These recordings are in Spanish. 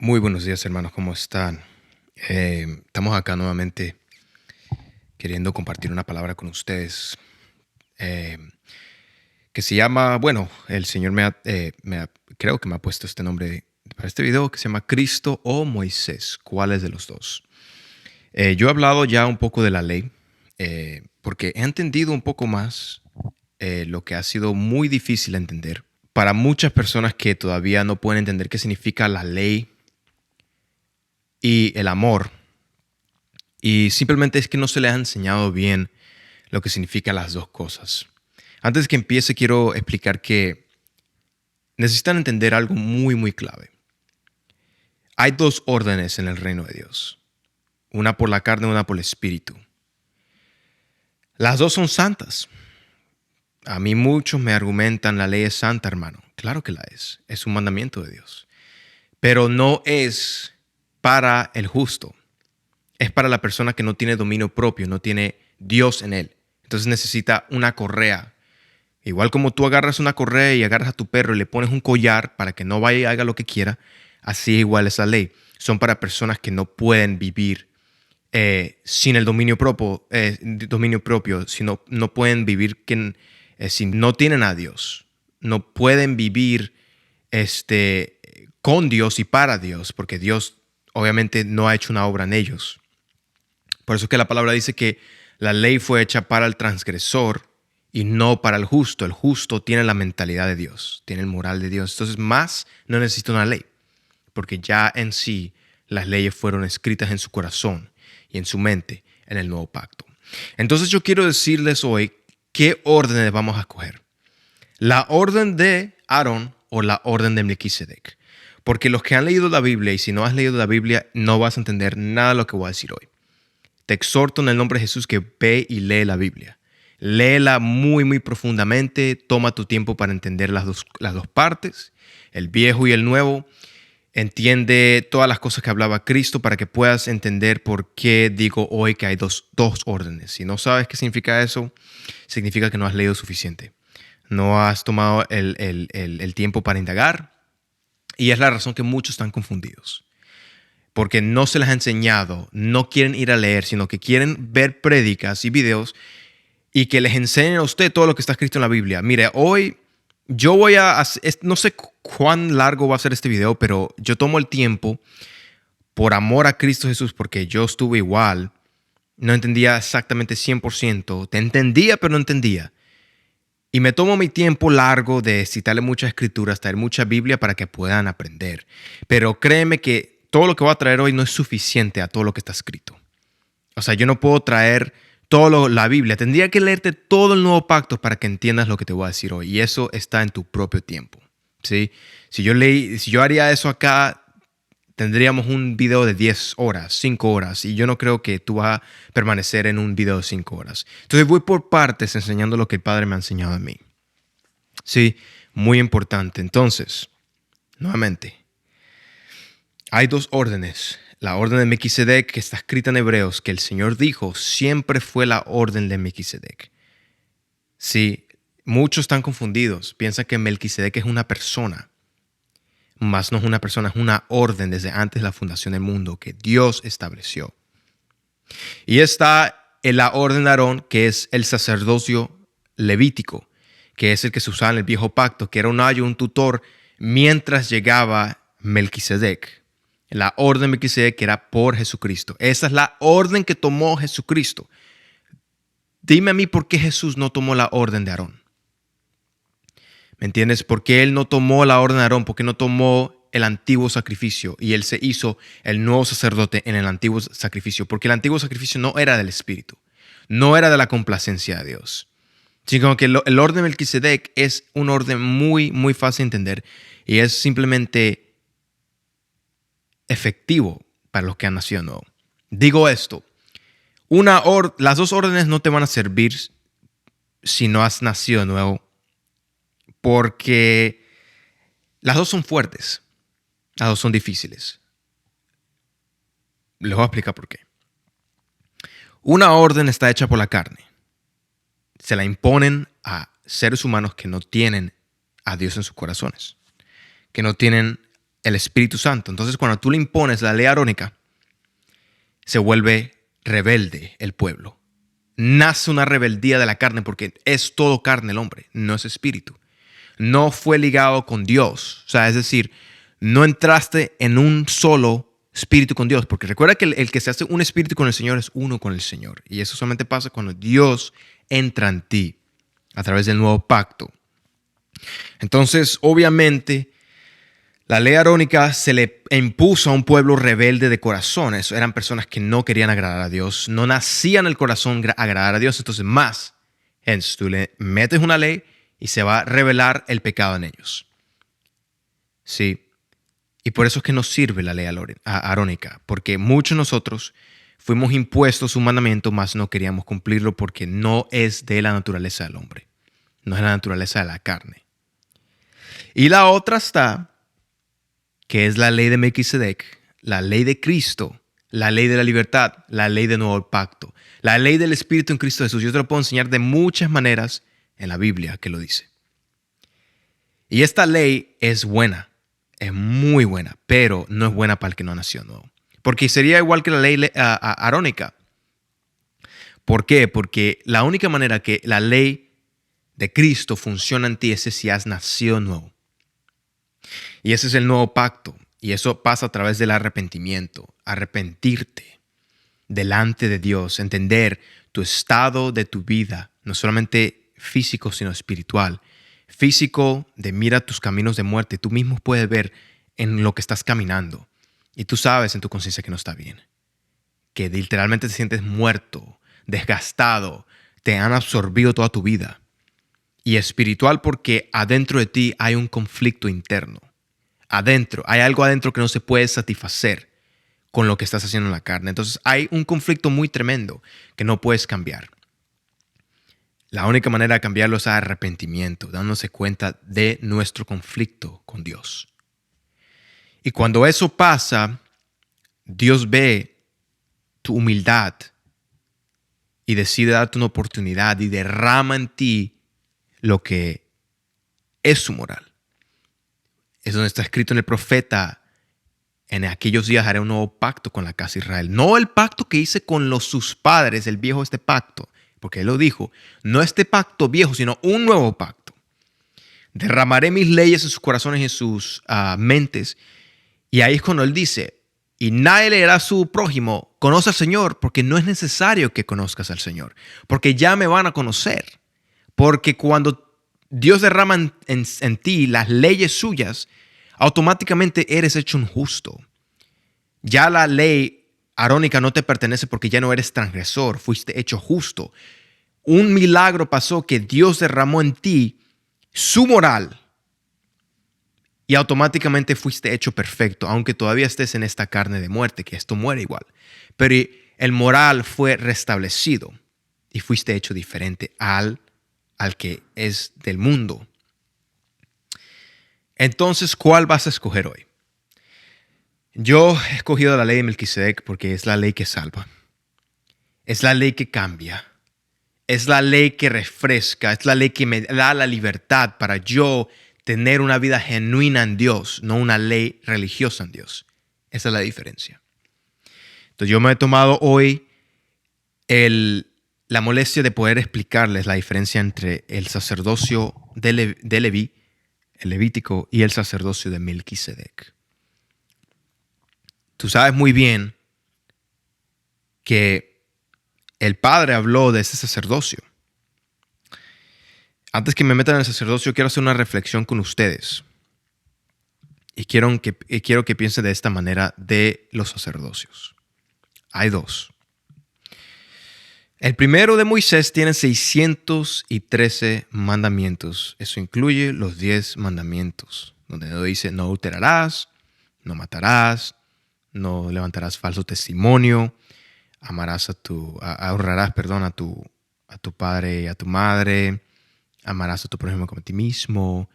Muy buenos días, hermanos, ¿cómo están? Estamos acá nuevamente queriendo compartir una palabra con ustedes eh, que se llama, bueno, el Señor creo que me ha puesto este nombre para este video, que se llama Cristo o Moisés. ¿Cuál es de los dos? Yo he hablado ya un poco de la ley porque he entendido un poco más lo que ha sido muy difícil de entender. Para muchas personas que todavía no pueden entender qué significa la ley y el amor. Y simplemente es que no se les ha enseñado bien lo que significan las dos cosas. Antes que empiece, quiero explicar que necesitan entender algo muy, muy clave. Hay dos órdenes en el reino de Dios. Una por la carne y una por el espíritu. Las dos son santas. A mí muchos me argumentan la ley es santa, hermano. Claro que la es. Es un mandamiento de Dios. Pero no es para el justo. Es para la persona que no tiene dominio propio, no tiene Dios en él. Entonces necesita una correa. Igual como tú agarras una correa y agarras a tu perro y le pones un collar para que no vaya y haga lo que quiera, así igual es la ley. Son para personas que no pueden vivir sin el dominio propio, sino no pueden vivir si no tienen a Dios. No pueden vivir con Dios y para Dios, porque Dios obviamente no ha hecho una obra en ellos. Por eso es que la palabra dice que la ley fue hecha para el transgresor y no para el justo. El justo tiene la mentalidad de Dios, tiene el moral de Dios. Entonces más no necesita una ley, porque ya en sí las leyes fueron escritas en su corazón y en su mente en el nuevo pacto. Entonces yo quiero decirles hoy qué órdenes vamos a escoger. La orden de Aarón o la orden de Melquisedec. Porque los que han leído la Biblia, y si no has leído la Biblia, no vas a entender nada de lo que voy a decir hoy. Te exhorto en el nombre de Jesús que ve y lee la Biblia. Léela muy, muy profundamente. Toma tu tiempo para entender las dos partes, el viejo y el nuevo. Entiende todas las cosas que hablaba Cristo para que puedas entender por qué digo hoy que hay dos órdenes. Si no sabes qué significa eso, significa que no has leído suficiente. No has tomado el tiempo para indagar. Y es la razón que muchos están confundidos. Porque no se les ha enseñado, no quieren ir a leer, sino que quieren ver prédicas y videos y que les enseñen a usted todo lo que está escrito en la Biblia. Mire, hoy yo voy a no sé cuán largo va a ser este video, pero yo tomo el tiempo por amor a Cristo Jesús, porque yo estuve igual, no entendía exactamente 100%, te entendía pero no entendía. Y me tomo mi tiempo largo de citarle muchas escrituras, traer mucha Biblia para que puedan aprender. Pero créeme que todo lo que voy a traer hoy no es suficiente a todo lo que está escrito. O sea, yo no puedo traer toda la Biblia. Tendría que leerte todo el nuevo pacto para que entiendas lo que te voy a decir hoy. Y eso está en tu propio tiempo. ¿Sí? Si yo haría eso acá, tendríamos un video de 10 horas, 5 horas. Y yo no creo que tú vas a permanecer en un video de 5 horas. Entonces voy por partes enseñando lo que el Padre me ha enseñado a mí. Sí, muy importante. Entonces, nuevamente, hay dos órdenes. La orden de Melquisedec, que está escrita en Hebreos, que el Señor dijo, siempre fue la orden de Melquisedec. Sí, muchos están confundidos. Piensan que Melquisedec es una persona. Mas no es una persona, es una orden desde antes de la fundación del mundo que Dios estableció. Y está en la orden de Aarón, que es el sacerdocio levítico, que es el que se usaba en el viejo pacto, que era un ayo, un tutor, mientras llegaba Melquisedec. La orden de Melquisedec que era por Jesucristo. Esa es la orden que tomó Jesucristo. Dime a mí por qué Jesús no tomó la orden de Aarón. ¿Me entiendes? ¿Por qué él no tomó la orden de Aarón? ¿Por qué no tomó el antiguo sacrificio y él se hizo el nuevo sacerdote en el antiguo sacrificio? Porque el antiguo sacrificio no era del Espíritu, no era de la complacencia de Dios. Sino que el orden de Melquisedec es un orden muy, muy fácil de entender y es simplemente efectivo para los que han nacido de nuevo. Digo esto, las dos órdenes no te van a servir si no has nacido de nuevo, porque las dos son fuertes, las dos son difíciles. Les voy a explicar por qué. Una orden está hecha por la carne. Se la imponen a seres humanos que no tienen a Dios en sus corazones, que no tienen el Espíritu Santo. Entonces, cuando tú le impones la ley arónica, se vuelve rebelde el pueblo. Nace una rebeldía de la carne porque es todo carne el hombre, no es espíritu. No fue ligado con Dios. O sea, es decir, no entraste en un solo espíritu con Dios. Porque recuerda que el que se hace un espíritu con el Señor es uno con el Señor. Y eso solamente pasa cuando Dios entra en ti a través del nuevo pacto. Entonces, obviamente, la ley arónica se le impuso a un pueblo rebelde de corazón. Eso eran personas que no querían agradar a Dios, no nacían el corazón agradar a Dios. Entonces, más, tú le metes una ley y se va a revelar el pecado en ellos. Sí. Y por eso es que nos sirve la ley arónica, porque muchos de nosotros fuimos impuestos un mandamiento, mas no queríamos cumplirlo porque no es de la naturaleza del hombre, no es de la naturaleza de la carne. Y la otra está, que es la ley de Melquisedec, la ley de Cristo, la ley de la libertad, la ley del nuevo pacto, la ley del Espíritu en Cristo Jesús. Yo te lo puedo enseñar de muchas maneras en la Biblia que lo dice. Y esta ley es buena, es muy buena, pero no es buena para el que no nació nuevo. Porque sería igual que la ley arónica. ¿Por qué? Porque la única manera que la ley de Cristo funciona en ti es si has nacido nuevo. Y ese es el nuevo pacto. Y eso pasa a través del arrepentimiento. Arrepentirte delante de Dios. Entender tu estado de tu vida. No solamente físico, sino espiritual. Físico, de mira tus caminos de muerte. Tú mismo puedes ver en lo que estás caminando. Y tú sabes en tu conciencia que no está bien. Que literalmente te sientes muerto, desgastado. Te han absorbido toda tu vida. Y espiritual porque adentro de ti hay un conflicto interno. Adentro, hay algo adentro que no se puede satisfacer con lo que estás haciendo en la carne. Entonces hay un conflicto muy tremendo que no puedes cambiar. La única manera de cambiarlo es arrepentimiento, dándose cuenta de nuestro conflicto con Dios. Y cuando eso pasa, Dios ve tu humildad y decide darte una oportunidad y derrama en ti lo que es su moral. Es donde está escrito en el profeta: en aquellos días haré un nuevo pacto con la casa de Israel. No el pacto que hice con sus padres, el viejo pacto, porque él lo dijo. No este pacto viejo, sino un nuevo pacto. Derramaré mis leyes en sus corazones y en sus mentes. Y ahí es cuando él dice: y nadie le dirá a su prójimo, conoce al Señor, porque no es necesario que conozcas al Señor, porque ya me van a conocer. Porque cuando Dios derrama en ti las leyes suyas, automáticamente eres hecho un justo. Ya la ley arónica no te pertenece porque ya no eres transgresor, fuiste hecho justo. Un milagro pasó que Dios derramó en ti su moral y automáticamente fuiste hecho perfecto, aunque todavía estés en esta carne de muerte, que esto muere igual. Pero el moral fue restablecido y fuiste hecho diferente al que es del mundo. Entonces, ¿cuál vas a escoger hoy? Yo he escogido la ley de Melquisedec porque es la ley que salva. Es la ley que cambia. Es la ley que refresca. Es la ley que me da la libertad para yo tener una vida genuina en Dios, no una ley religiosa en Dios. Esa es la diferencia. Entonces yo me he tomado hoy la molestia de poder explicarles la diferencia entre el sacerdocio de Leví, el levítico, y el sacerdocio de Melquisedec. Tú sabes muy bien que el Padre habló de ese sacerdocio. Antes que me metan en el sacerdocio, quiero hacer una reflexión con ustedes. Y quiero que piensen de esta manera de los sacerdocios. Hay dos. El primero de Moisés tiene 613 mandamientos. Eso incluye los 10 mandamientos, donde dice: no adulterarás, no matarás, no levantarás falso testimonio, honrarás a tu padre y a tu madre, amarás a tu prójimo como a ti mismo,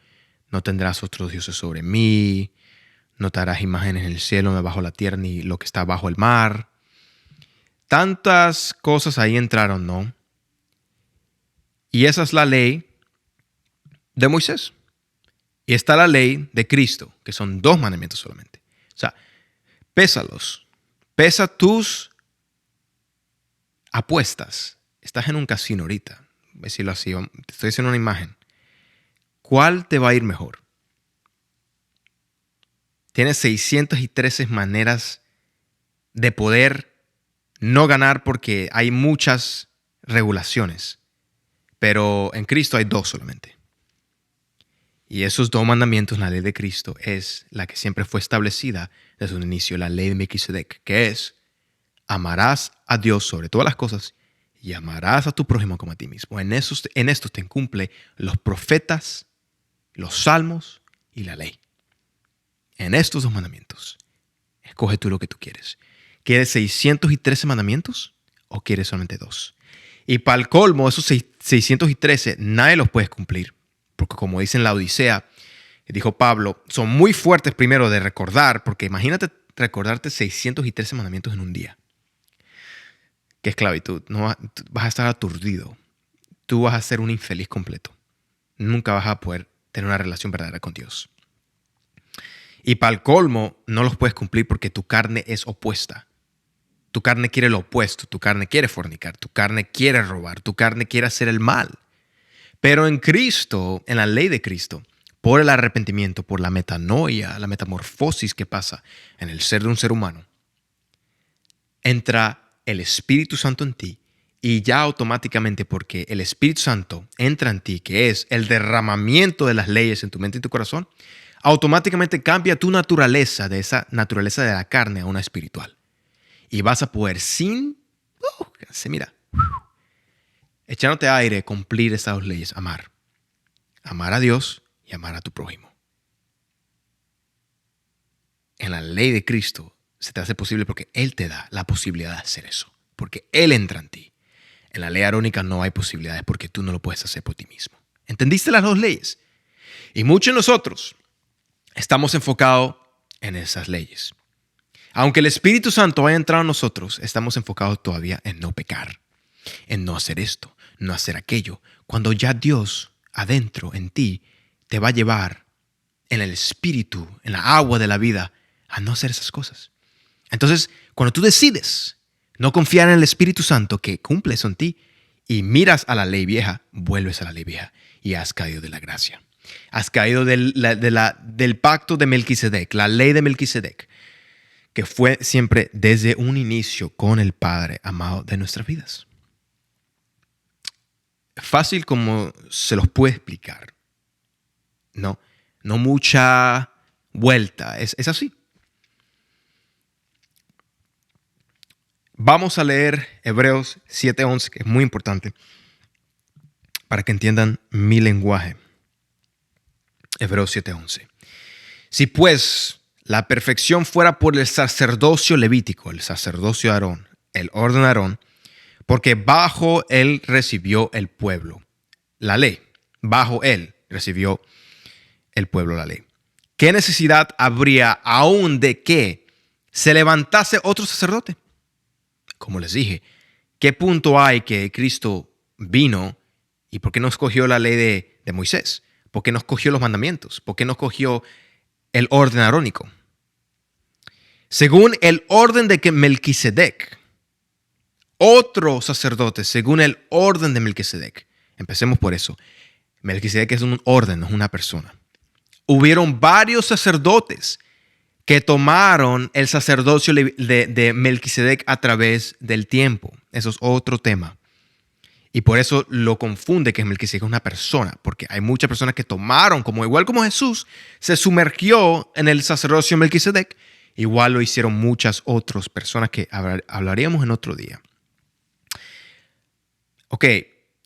no tendrás otros dioses sobre mí, no te harás imágenes en el cielo, ni bajo la tierra, ni lo que está bajo el mar. Tantas cosas ahí entraron, ¿no? Y esa es la ley de Moisés. Y está la ley de Cristo, que son 2 mandamientos solamente. O sea, pésalos. Pesa tus apuestas. Estás en un casino ahorita. Voy a decirlo así. Te estoy haciendo una imagen. ¿Cuál te va a ir mejor? Tienes 613 maneras de poder no ganar porque hay muchas regulaciones. Pero en Cristo hay 2 solamente. Y esos 2 mandamientos, la ley de Cristo, es la que siempre fue establecida desde un inicio, la ley de Melquisedec, que es: amarás a Dios sobre todas las cosas y amarás a tu prójimo como a ti mismo. En esto te cumple los profetas, los salmos y la ley. En estos 2 mandamientos. Escoge tú lo que tú quieres. ¿Quieres 613 mandamientos o quieres solamente 2? Y para el colmo, esos 613 nadie los puede cumplir. Porque como dice en la Odisea, dijo Pablo, son muy fuertes primero de recordar, porque imagínate recordarte 613 mandamientos en un día. Qué esclavitud. No, vas a estar aturdido. Tú vas a ser un infeliz completo. Nunca vas a poder tener una relación verdadera con Dios. Y para el colmo, no los puedes cumplir porque tu carne es opuesta. Tu carne quiere lo opuesto. Tu carne quiere fornicar. Tu carne quiere robar. Tu carne quiere hacer el mal. Pero en Cristo, en la ley de Cristo, por el arrepentimiento, por la metanoia, la metamorfosis que pasa en el ser de un ser humano, entra el Espíritu Santo en ti y ya automáticamente, porque el Espíritu Santo entra en ti, que es el derramamiento de las leyes en tu mente y tu corazón, automáticamente cambia tu naturaleza, de esa naturaleza de la carne a una espiritual. Y vas a poder echándote aire, cumplir esas 2 leyes. Amar. Amar a Dios y amar a tu prójimo. En la ley de Cristo se te hace posible porque Él te da la posibilidad de hacer eso. Porque Él entra en ti. En la ley arónica no hay posibilidades porque tú no lo puedes hacer por ti mismo. ¿Entendiste las 2 leyes? Y muchos de nosotros estamos enfocados en esas leyes. Aunque el Espíritu Santo haya entrado en nosotros, estamos enfocados todavía en no pecar, en no hacer esto, no hacer aquello, cuando ya Dios adentro en ti te va a llevar en el Espíritu, en la agua de la vida, a no hacer esas cosas. Entonces, cuando tú decides no confiar en el Espíritu Santo que cumple eso en ti y miras a la ley vieja, vuelves a la ley vieja y has caído de la gracia. Has caído del pacto de Melquisedec, la ley de Melquisedec, que fue siempre desde un inicio con el Padre amado de nuestras vidas. Fácil como se los puede explicar. No mucha vuelta. Es así. Vamos a leer Hebreos 7:11, que es muy importante para que entiendan mi lenguaje. Hebreos 7:11. Si pues la perfección fuera por el sacerdocio levítico, el sacerdocio de Aarón, el orden de Aarón, porque bajo él recibió el pueblo la ley. Bajo él recibió el pueblo la ley. ¿Qué necesidad habría aún de que se levantase otro sacerdote? Como les dije, ¿qué punto hay que Cristo vino y por qué no escogió la ley de Moisés? ¿Por qué no escogió los mandamientos? ¿Por qué no escogió el orden arónico? Según el orden de Melquisedec, otro sacerdote, según el orden de Melquisedec. Empecemos por eso. Melquisedec es un orden, no es una persona. Hubieron varios sacerdotes que tomaron el sacerdocio de Melquisedec a través del tiempo. Eso es otro tema. Y por eso lo confunde que Melquisedec es una persona, porque hay muchas personas que tomaron, igual como Jesús, se sumergió en el sacerdocio de Melquisedec, igual lo hicieron muchas otras personas que hablaríamos en otro día. Ok,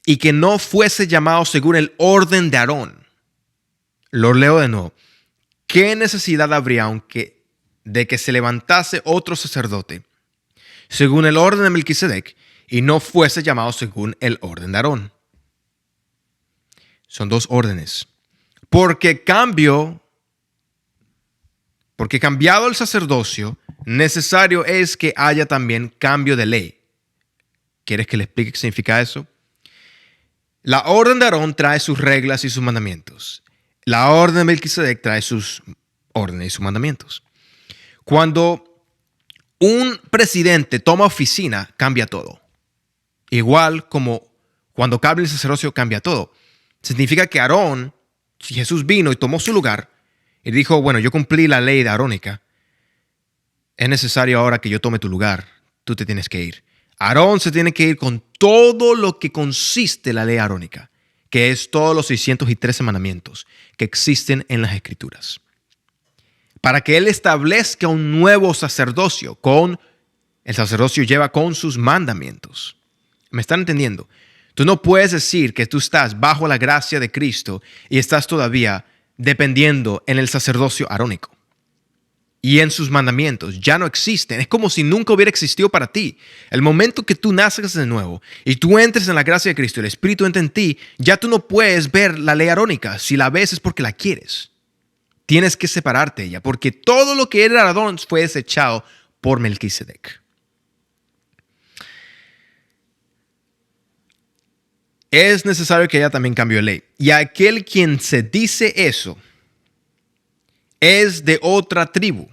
y que no fuese llamado según el orden de Aarón. Lo leo de nuevo. ¿Qué necesidad habría de que se levantase otro sacerdote según el orden de Melquisedec y no fuese llamado según el orden de Aarón? Son 2 órdenes. Porque cambiado el sacerdocio, necesario es que haya también cambio de ley. ¿Quieres que le explique qué significa eso? La orden de Aarón trae sus reglas y sus mandamientos. La orden de Melquisedec trae sus órdenes y sus mandamientos. Cuando un presidente toma oficina, cambia todo. Igual como cuando cambia el sacerdocio, cambia todo. Significa que Aarón, si Jesús vino y tomó su lugar y dijo, bueno, yo cumplí la ley de arónica, es necesario ahora que yo tome tu lugar, tú te tienes que ir. Aarón se tiene que ir con todo lo que consiste la ley arónica, que es todos los 613 mandamientos que existen en las Escrituras, para que él establezca un nuevo sacerdocio. El sacerdocio lleva con sus mandamientos. ¿Me están entendiendo? Tú no puedes decir que tú estás bajo la gracia de Cristo y estás todavía dependiendo en el sacerdocio arónico y en sus mandamientos. Ya no existen. Es como si nunca hubiera existido para ti. El momento que tú nazcas de nuevo y tú entres en la gracia de Cristo, el Espíritu entra en ti, ya tú no puedes ver la ley arónica. Si la ves es porque la quieres. Tienes que separarte de ella, porque todo lo que era Aarón fue desechado por Melquisedec. Es necesario que ella también cambió ley. Y aquel quien se dice eso es de otra tribu,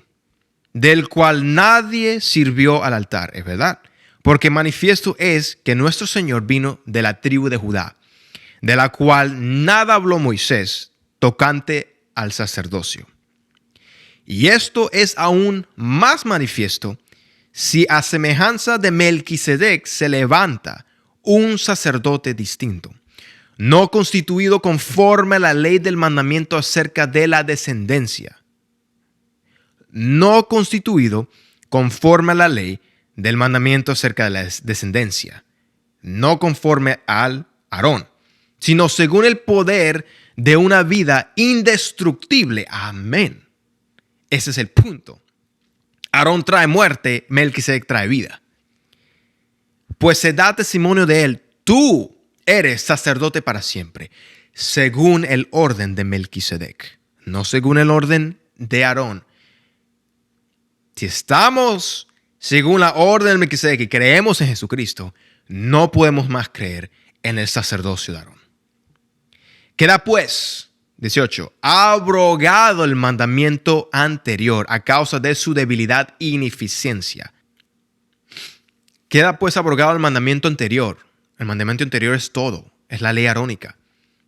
del cual nadie sirvió al altar. Es verdad, porque manifiesto es que nuestro Señor vino de la tribu de Judá, de la cual nada habló Moisés tocante al sacerdocio. Y esto es aún más manifiesto si a semejanza de Melquisedec se levanta un sacerdote distinto, no constituido conforme a la ley del mandamiento acerca de la descendencia. No constituido conforme a la ley del mandamiento acerca de la descendencia. No conforme al Aarón, sino según el poder de una vida indestructible. Amén. Ese es el punto. Aarón trae muerte, Melquisedec trae vida. Pues se da testimonio de él, tú eres sacerdote para siempre, según el orden de Melquisedec, no según el orden de Aarón. Si estamos según la orden de Melquisedec y creemos en Jesucristo, no podemos más creer en el sacerdocio de Aarón. Queda pues, 18, abrogado el mandamiento anterior a causa de su debilidad e ineficiencia. Queda pues abrogado el mandamiento anterior. El mandamiento anterior es todo, es la ley arónica.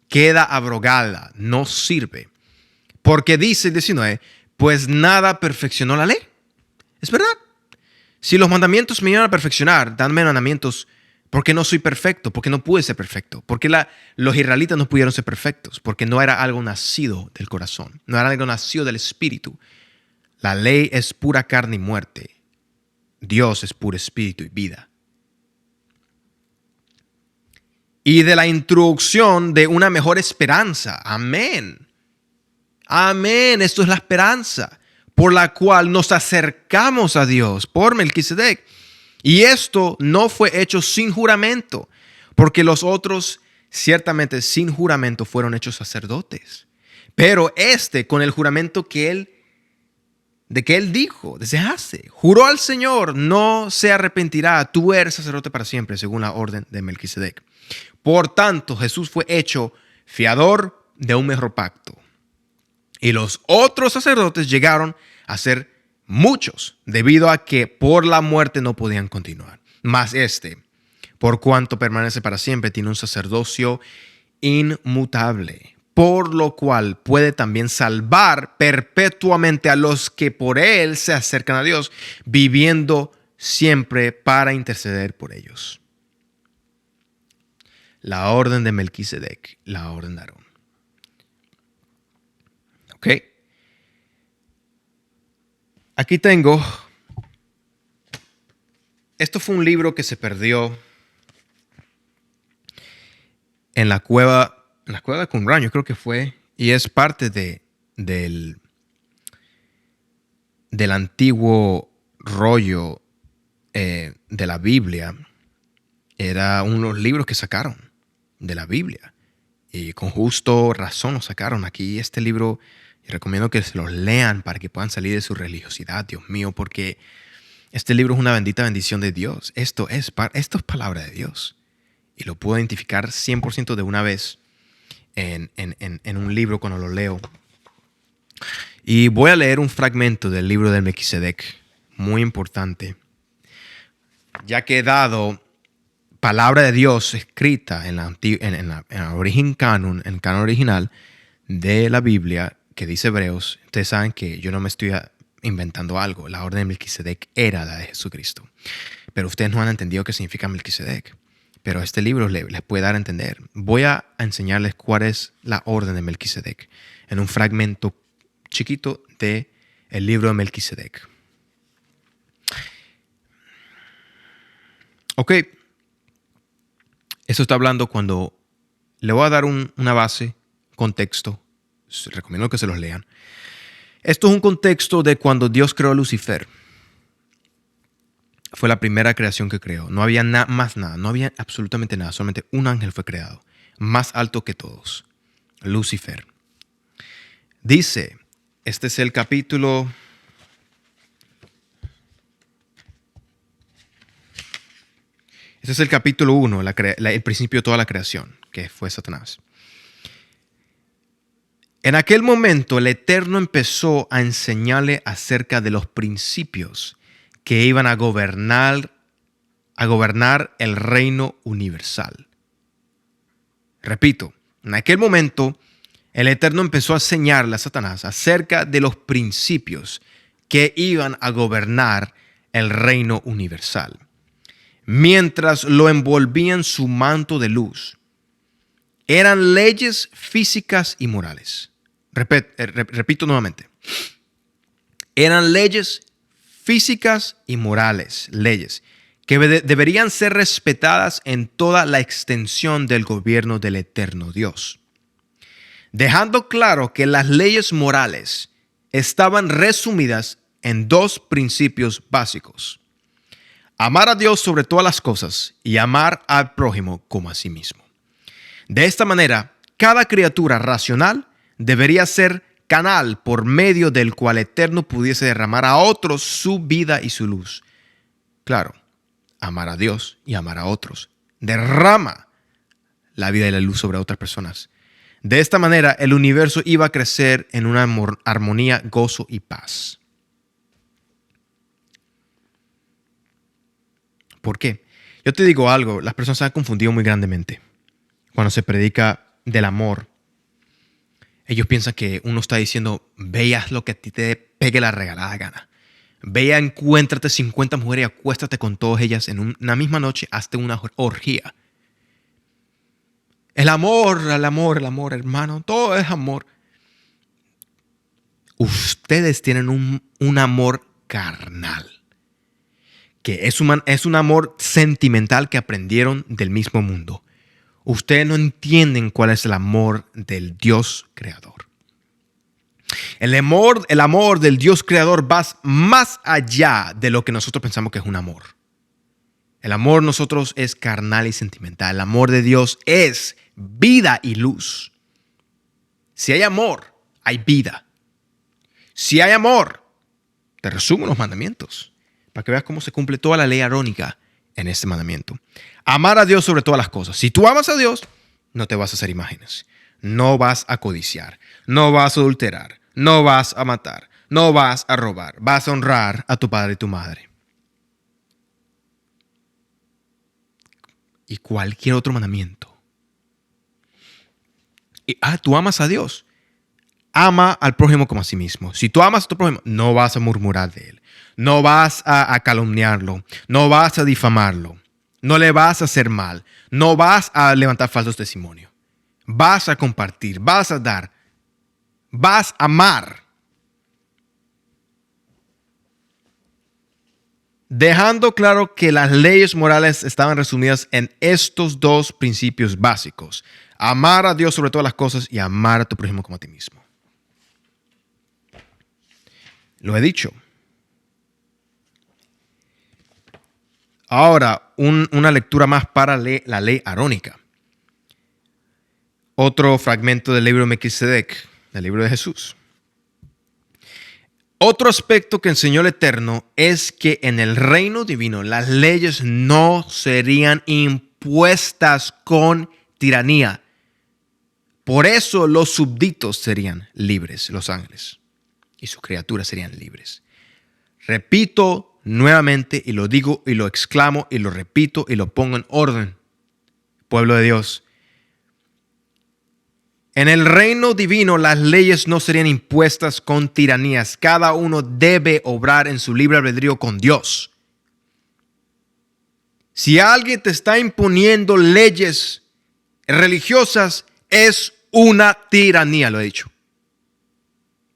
Queda abrogada, no sirve. Porque dice 19, pues nada perfeccionó la ley. Es verdad. Si los mandamientos me iban a perfeccionar, danme mandamientos porque no soy perfecto, porque no pude ser perfecto, porque los israelitas no pudieron ser perfectos, porque no era algo nacido del corazón, no era algo nacido del espíritu. La ley es pura carne y muerte. Dios es puro espíritu y vida. Y de la introducción de una mejor esperanza. Amén. Amén. Esto es la esperanza por la cual nos acercamos a Dios por Melquisedec. Y esto no fue hecho sin juramento, porque los otros ciertamente sin juramento fueron hechos sacerdotes. Pero con el juramento de que él dijo, desde hace, juró al Señor, no se arrepentirá, tú eres sacerdote para siempre, según la orden de Melquisedec. Por tanto, Jesús fue hecho fiador de un mejor pacto. Y los otros sacerdotes llegaron a ser muchos, debido a que por la muerte no podían continuar. Mas por cuanto permanece para siempre, tiene un sacerdocio inmutable, por lo cual puede también salvar perpetuamente a los que por él se acercan a Dios, viviendo siempre para interceder por ellos. La orden de Melquisedec, la orden de Aarón. ¿Ok? Aquí tengo. Esto fue un libro que se perdió en la cueva de Qumran, yo creo que fue, y es parte del antiguo rollo de la Biblia. Era unos libros que sacaron de la Biblia y con justo razón lo sacaron. Aquí este libro, y recomiendo que se los lean para que puedan salir de su religiosidad, Dios mío, porque este libro es una bendita bendición de Dios. Esto es palabra de Dios y lo puedo identificar 100% de una vez en un libro cuando lo leo. Y voy a leer un fragmento del libro de Melquisedec, muy importante, ya que he dado palabra de Dios escrita en la origen canon, en el canon original de la Biblia, que dice Hebreos. Ustedes saben que yo no me estoy inventando algo. La orden de Melquisedec era la de Jesucristo. Pero ustedes no han entendido qué significa Melquisedec. Pero este libro les puede dar a entender. Voy a enseñarles cuál es la orden de Melquisedec en un fragmento chiquito del libro de Melquisedec. Ok. Eso está hablando cuando le voy a dar una base, contexto. Recomiendo que se los lean. Esto es un contexto de cuando Dios creó a Lucifer. Fue la primera creación que creó. No había más nada, no había absolutamente nada. Solamente un ángel fue creado, más alto que todos, Lucifer. Dice, este es el capítulo... Este es el capítulo 1, el principio de toda la creación, que fue Satanás. En aquel momento el Eterno empezó a enseñarle acerca de los principios que iban a gobernar el reino universal. Repito, en aquel momento el Eterno empezó a enseñarle a Satanás acerca de los principios que iban a gobernar el reino universal, mientras lo envolvía en su manto de luz. Eran leyes físicas y morales. Repito nuevamente. Eran leyes físicas y morales, leyes que deberían ser respetadas en toda la extensión del gobierno del eterno Dios, dejando claro que las leyes morales estaban resumidas en dos principios básicos: amar a Dios sobre todas las cosas y amar al prójimo como a sí mismo. De esta manera, cada criatura racional debería ser canal por medio del cual el Eterno pudiese derramar a otros su vida y su luz. Claro, amar a Dios y amar a otros derrama la vida y la luz sobre otras personas. De esta manera, el universo iba a crecer en una armonía, gozo y paz. ¿Por qué? Yo te digo algo, las personas se han confundido muy grandemente cuando se predica del amor. Ellos piensan que uno está diciendo, ve y haz lo que a ti te pegue la regalada gana. Ve y encuéntrate 50 mujeres y acuéstate con todas ellas en una misma noche, hazte una orgía. El amor, hermano, todo es amor. Ustedes tienen un amor carnal, que es un amor sentimental que aprendieron del mismo mundo. Ustedes no entienden cuál es el amor del Dios creador. El amor del Dios creador va más allá de lo que nosotros pensamos que es un amor. El amor de nosotros es carnal y sentimental. El amor de Dios es vida y luz. Si hay amor, hay vida. Si hay amor, te resumo los mandamientos para que veas cómo se cumple toda la ley arónica en este mandamiento. Amar a Dios sobre todas las cosas. Si tú amas a Dios, no te vas a hacer imágenes. No vas a codiciar. No vas a adulterar. No vas a matar. No vas a robar. Vas a honrar a tu padre y tu madre. Y cualquier otro mandamiento. Tú amas a Dios. Ama al prójimo como a sí mismo. Si tú amas a tu prójimo, no vas a murmurar de él. No vas a calumniarlo. No vas a difamarlo. No le vas a hacer mal. No vas a levantar falsos testimonios. Vas a compartir. Vas a dar. Vas a amar. Dejando claro que las leyes morales estaban resumidas en estos dos principios básicos: amar a Dios sobre todas las cosas y amar a tu prójimo como a ti mismo. Lo he dicho. Ahora, una lectura más para la ley arónica. Otro fragmento del libro de Melquisedec, del libro de Jesús. Otro aspecto que enseñó el Eterno es que en el reino divino las leyes no serían impuestas con tiranía Por eso los súbditos serían libres, los ángeles, y sus criaturas serían libres. Repito nuevamente, y lo digo, y lo exclamo, y lo repito, y lo pongo en orden. Pueblo de Dios, en el reino divino las leyes no serían impuestas con tiranías. Cada uno debe obrar en su libre albedrío con Dios. Si alguien te está imponiendo leyes religiosas, es una tiranía, lo he dicho.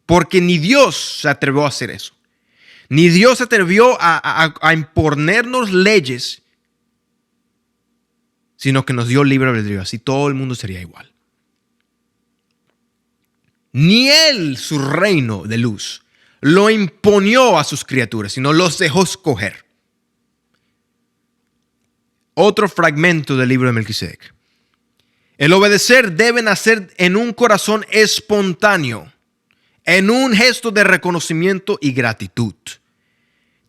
Porque ni Dios se atrevió a hacer eso. Ni Dios se atrevió a imponernos leyes, sino que nos dio libre albedrío. Así todo el mundo sería igual. Ni Él, su reino de luz, lo imponió a sus criaturas, sino los dejó escoger. Otro fragmento del libro de Melquisedec. El obedecer debe nacer en un corazón espontáneo, en un gesto de reconocimiento y gratitud,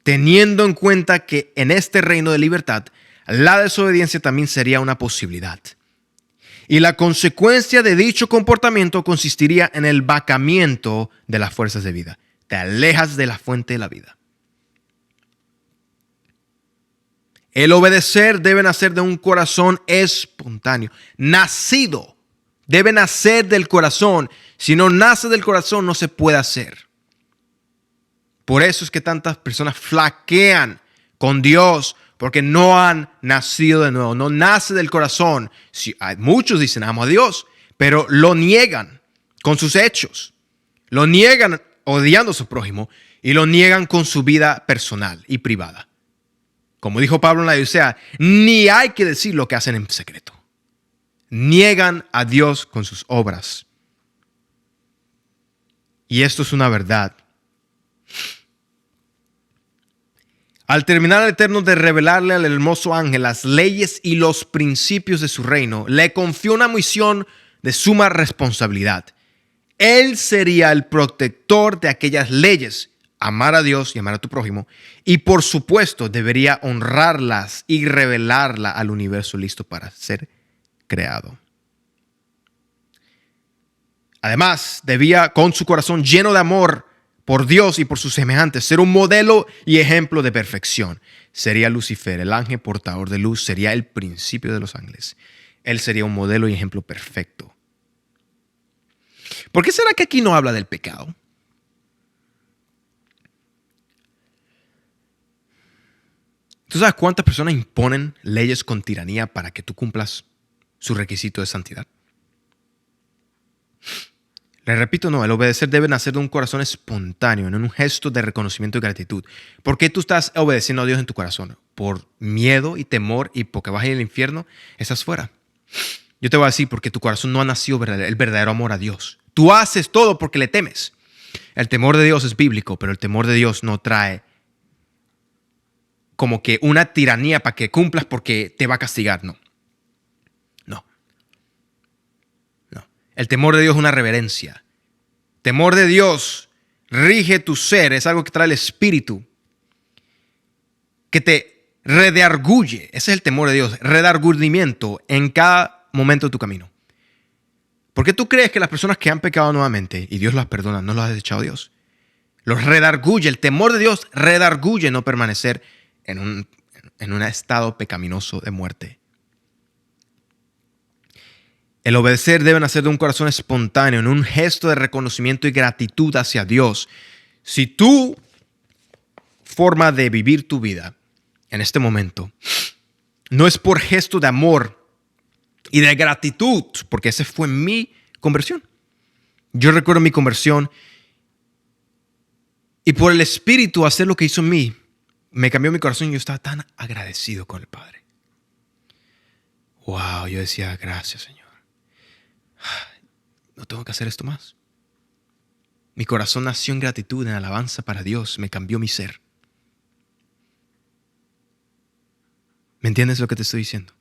teniendo en cuenta que en este reino de libertad, la desobediencia también sería una posibilidad. Y la consecuencia de dicho comportamiento consistiría en el vacamiento de las fuerzas de vida. Te alejas de la fuente de la vida. El obedecer debe nacer de un corazón espontáneo. Nacido. Debe nacer del corazón. Si no nace del corazón, no se puede hacer. Por eso es que tantas personas flaquean con Dios, porque no han nacido de nuevo. No nace del corazón. Muchos dicen amo a Dios, pero lo niegan con sus hechos. Lo niegan odiando a su prójimo y lo niegan con su vida personal y privada. Como dijo Pablo en la Odisea, ni hay que decir lo que hacen en secreto. Niegan a Dios con sus obras. Y esto es una verdad. Al terminar el Eterno de revelarle al hermoso ángel las leyes y los principios de su reino, le confió una misión de suma responsabilidad. Él sería el protector de aquellas leyes, amar a Dios y amar a tu prójimo, y por supuesto debería honrarlas y revelarla al universo listo para ser creado. Además, debía, con su corazón lleno de amor por Dios y por sus semejantes, ser un modelo y ejemplo de perfección. Sería Lucifer, el ángel portador de luz, sería el principio de los ángeles. Él sería un modelo y ejemplo perfecto. ¿Por qué será que aquí no habla del pecado? ¿Tú sabes cuántas personas imponen leyes con tiranía para que tú cumplas su requisito de santidad? Le repito, no, el obedecer debe nacer de un corazón espontáneo, en un gesto de reconocimiento y gratitud. ¿Por qué tú estás obedeciendo a Dios en tu corazón? ¿Por miedo y temor y porque vas a ir al infierno? Estás fuera. Yo te voy a decir, porque tu corazón no ha nacido el verdadero amor a Dios. Tú haces todo porque le temes. El temor de Dios es bíblico, pero el temor de Dios no trae como que una tiranía para que cumplas porque te va a castigar. No. El temor de Dios es una reverencia. Temor de Dios rige tu ser. Es algo que trae el espíritu. Que te redarguye. Ese es el temor de Dios. Redargurimiento en cada momento de tu camino. ¿Por qué tú crees que las personas que han pecado nuevamente y Dios las perdona, no los ha desechado Dios? Los redarguye. El temor de Dios redarguye no permanecer en un estado pecaminoso de muerte. El obedecer debe nacer de un corazón espontáneo, en un gesto de reconocimiento y gratitud hacia Dios. Si tu forma de vivir tu vida en este momento no es por gesto de amor y de gratitud, porque esa fue mi conversión. Yo recuerdo mi conversión y por el Espíritu hacer lo que hizo en mí, me cambió mi corazón y yo estaba tan agradecido con el Padre. Wow, yo decía, gracias, Señor. No tengo que hacer esto más. Mi corazón nació en gratitud, en alabanza para Dios. Me cambió mi ser. ¿Me entiendes lo que te estoy diciendo?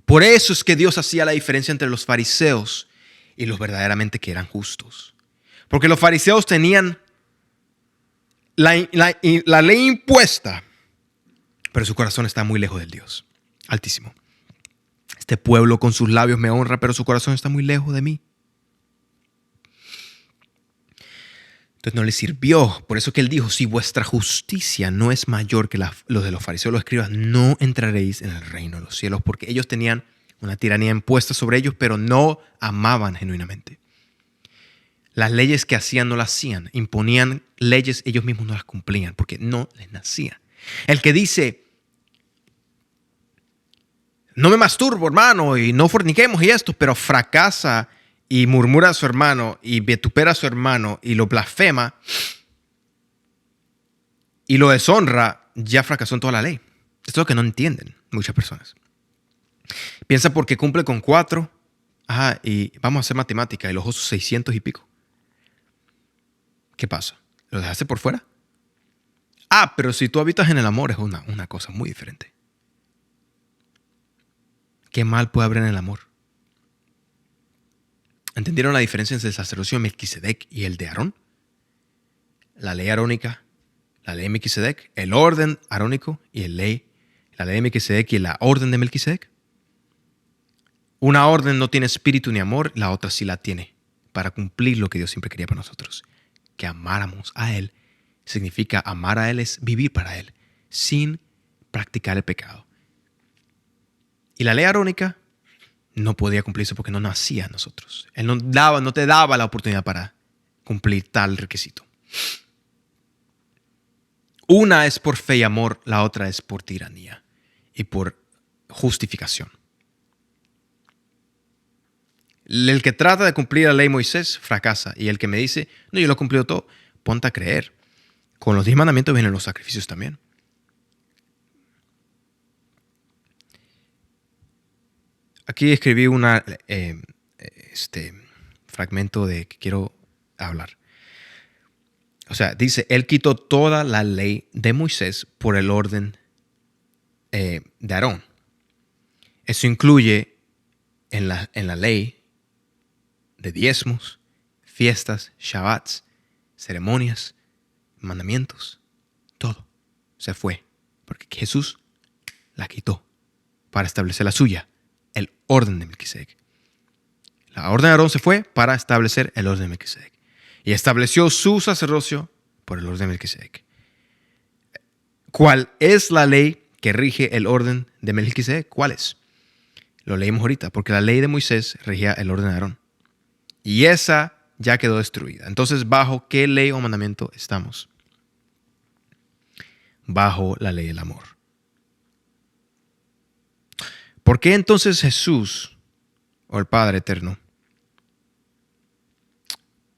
Por eso es que Dios hacía la diferencia entre los fariseos y los verdaderamente que eran justos. Porque los fariseos tenían la ley impuesta, pero su corazón está muy lejos del Dios Altísimo. Este pueblo con sus labios me honra, pero su corazón está muy lejos de mí. Entonces no les sirvió. Por eso que él dijo, si vuestra justicia no es mayor que los de los fariseos y los escribas, no entraréis en el reino de los cielos, porque ellos tenían una tiranía impuesta sobre ellos, pero no amaban genuinamente. Las leyes que hacían no las hacían. Imponían leyes, ellos mismos no las cumplían, porque no les nacía. El que dice, no me masturbo, hermano, y no forniquemos y esto, pero fracasa y murmura a su hermano y vitupera a su hermano y lo blasfema y lo deshonra, ya fracasó en toda la ley. Esto es lo que no entienden muchas personas. Piensa porque cumple con 4, y vamos a hacer matemática, y los otros 600 y pico. ¿Qué pasa? ¿Lo dejaste por fuera? Pero si tú habitas en el amor es una cosa muy diferente. ¿Qué mal puede haber en el amor? ¿Entendieron la diferencia entre el sacerdocio de Melquisedec y el de Aarón? La ley arónica, la ley de Melquisedec, el orden arónico y la ley de Melquisedec y la orden de Melquisedec. Una orden no tiene espíritu ni amor, la otra sí la tiene, para cumplir lo que Dios siempre quería para nosotros. Que amáramos a Él. Significa amar a Él es vivir para Él, sin practicar el pecado. Y la ley arónica no podía cumplirse porque no nacía en nosotros. Él no te daba la oportunidad para cumplir tal requisito. Una es por fe y amor, la otra es por tiranía y por justificación. El que trata de cumplir la ley de Moisés fracasa, y el que me dice, no, yo lo he cumplido todo, ponte a creer. Con los 10 mandamientos vienen los sacrificios también. Aquí escribí un fragmento de que quiero hablar. O sea, dice, él quitó toda la ley de Moisés por el orden de Aarón. Eso incluye en la ley de diezmos, fiestas, shabbats, ceremonias, mandamientos, todo se fue, porque Jesús la quitó para establecer la suya, el orden de Melquisedec. La orden de Aarón se fue para establecer el orden de Melquisedec y estableció su sacerdocio por el orden de Melquisedec. ¿Cuál es la ley que rige el orden de Melquisedec? ¿Cuál es? Lo leímos ahorita, porque la ley de Moisés regía el orden de Aarón. Y esa ya quedó destruida. Entonces, ¿bajo qué ley o mandamiento estamos? Bajo la ley del amor. ¿Por qué entonces Jesús, o el Padre Eterno,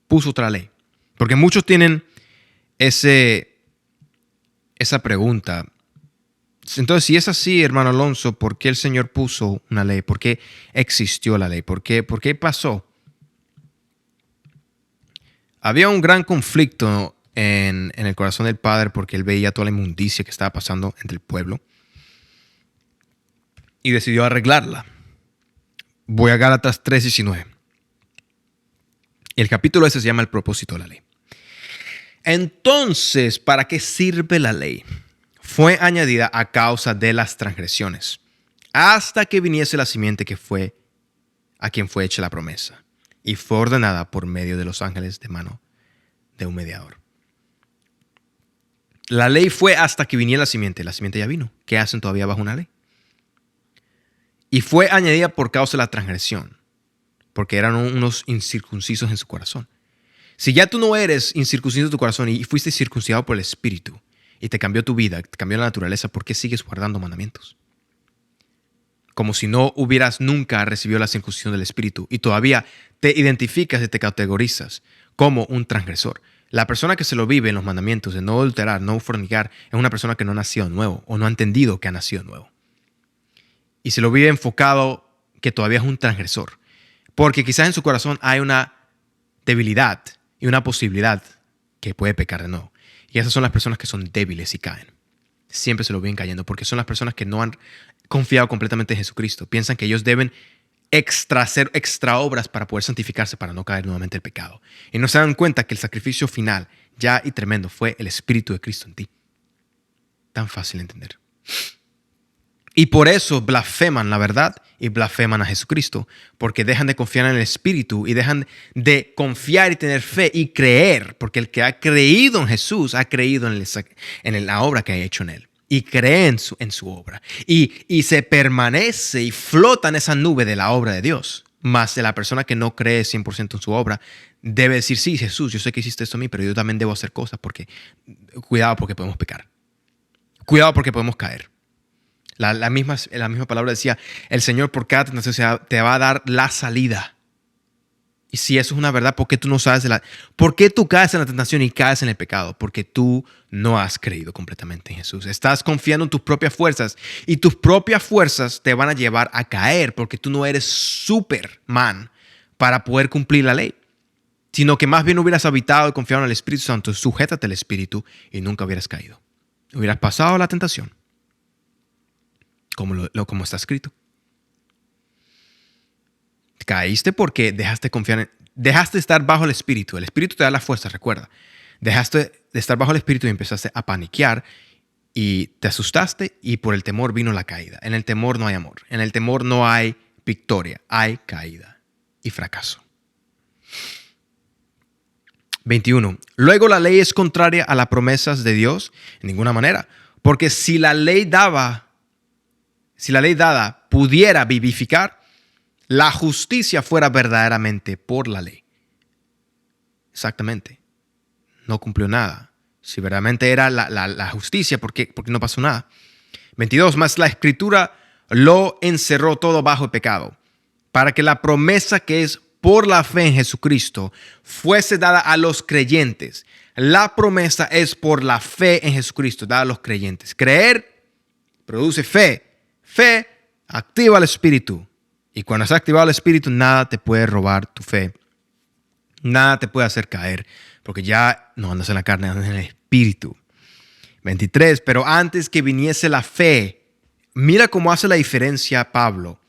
puso otra ley? Porque muchos tienen esa pregunta. Entonces, si es así, hermano Alonso, ¿por qué el Señor puso una ley? ¿Por qué existió la ley? ¿Por qué pasó? Había un gran conflicto en el corazón del Padre porque él veía toda la inmundicia que estaba pasando entre el pueblo y decidió arreglarla. Voy a Gálatas 3:19. El capítulo ese se llama El propósito de la ley. Entonces, ¿para qué sirve la ley? Fue añadida a causa de las transgresiones, hasta que viniese la simiente que fue a quien fue hecha la promesa, y fue ordenada por medio de los ángeles de mano de un mediador. La ley fue hasta que viniera la simiente ya vino. ¿Qué hacen todavía bajo una ley? Y fue añadida por causa de la transgresión, porque eran unos incircuncisos en su corazón. Si ya tú no eres incircunciso en tu corazón y fuiste circuncidado por el Espíritu y te cambió tu vida, te cambió la naturaleza, ¿por qué sigues guardando mandamientos? Como si no hubieras nunca recibido la circuncisión del Espíritu y todavía te identificas y te categorizas como un transgresor. La persona que se lo vive en los mandamientos de no adulterar, no fornicar, es una persona que no ha nacido nuevo o no ha entendido que ha nacido nuevo. Y se lo vive enfocado que todavía es un transgresor. Porque quizás en su corazón hay una debilidad y una posibilidad que puede pecar de nuevo. Y esas son las personas que son débiles y caen. Siempre se lo vienen cayendo porque son las personas que no han confiado completamente en Jesucristo. Piensan que ellos deben hacer extra obras para poder santificarse, para no caer nuevamente en el pecado. Y no se dan cuenta que el sacrificio final, ya y tremendo, fue el Espíritu de Cristo en ti. Tan fácil de entender. Y por eso blasfeman la verdad y blasfeman a Jesucristo, porque dejan de confiar en el Espíritu y dejan de confiar y tener fe y creer, porque el que ha creído en Jesús ha creído en la obra que ha hecho en él y cree en su obra y se permanece y flota en esa nube de la obra de Dios. Más de la persona que no cree 100% en su obra debe decir, sí, Jesús, yo sé que hiciste esto a mí, pero yo también debo hacer cosas porque, cuidado porque podemos pecar. Cuidado porque podemos caer. La misma palabra decía, el Señor por cada tentación te va a dar la salida. Y si eso es una verdad, ¿por qué tú no sabes ¿por qué tú caes en la tentación y caes en el pecado? Porque tú no has creído completamente en Jesús. Estás confiando en tus propias fuerzas y tus propias fuerzas te van a llevar a caer porque tú no eres Superman para poder cumplir la ley, sino que más bien hubieras habitado y confiado en el Espíritu Santo. Sujétate al Espíritu y nunca hubieras caído. Hubieras pasado la tentación. Como está escrito. Caíste porque dejaste de estar bajo el Espíritu. El Espíritu te da la fuerza, recuerda. Dejaste de estar bajo el Espíritu y empezaste a paniquear y te asustaste y por el temor vino la caída. En el temor no hay amor. En el temor no hay victoria. Hay caída y fracaso. 21. Luego la ley es contraria a las promesas de Dios en ninguna manera. Porque si la ley dada pudiera vivificar, la justicia fuera verdaderamente por la ley. Exactamente. No cumplió nada. Si verdaderamente era la justicia, ¿por qué no pasó nada? 22. Mas la Escritura lo encerró todo bajo el pecado, para que la promesa que es por la fe en Jesucristo fuese dada a los creyentes. La promesa es por la fe en Jesucristo, dada a los creyentes. Creer produce fe. Fe activa el Espíritu. Y cuando está activado el Espíritu, nada te puede robar tu fe. Nada te puede hacer caer, porque ya no andas en la carne, andas en el Espíritu. 23. Pero antes que viniese la fe, mira cómo hace la diferencia Pablo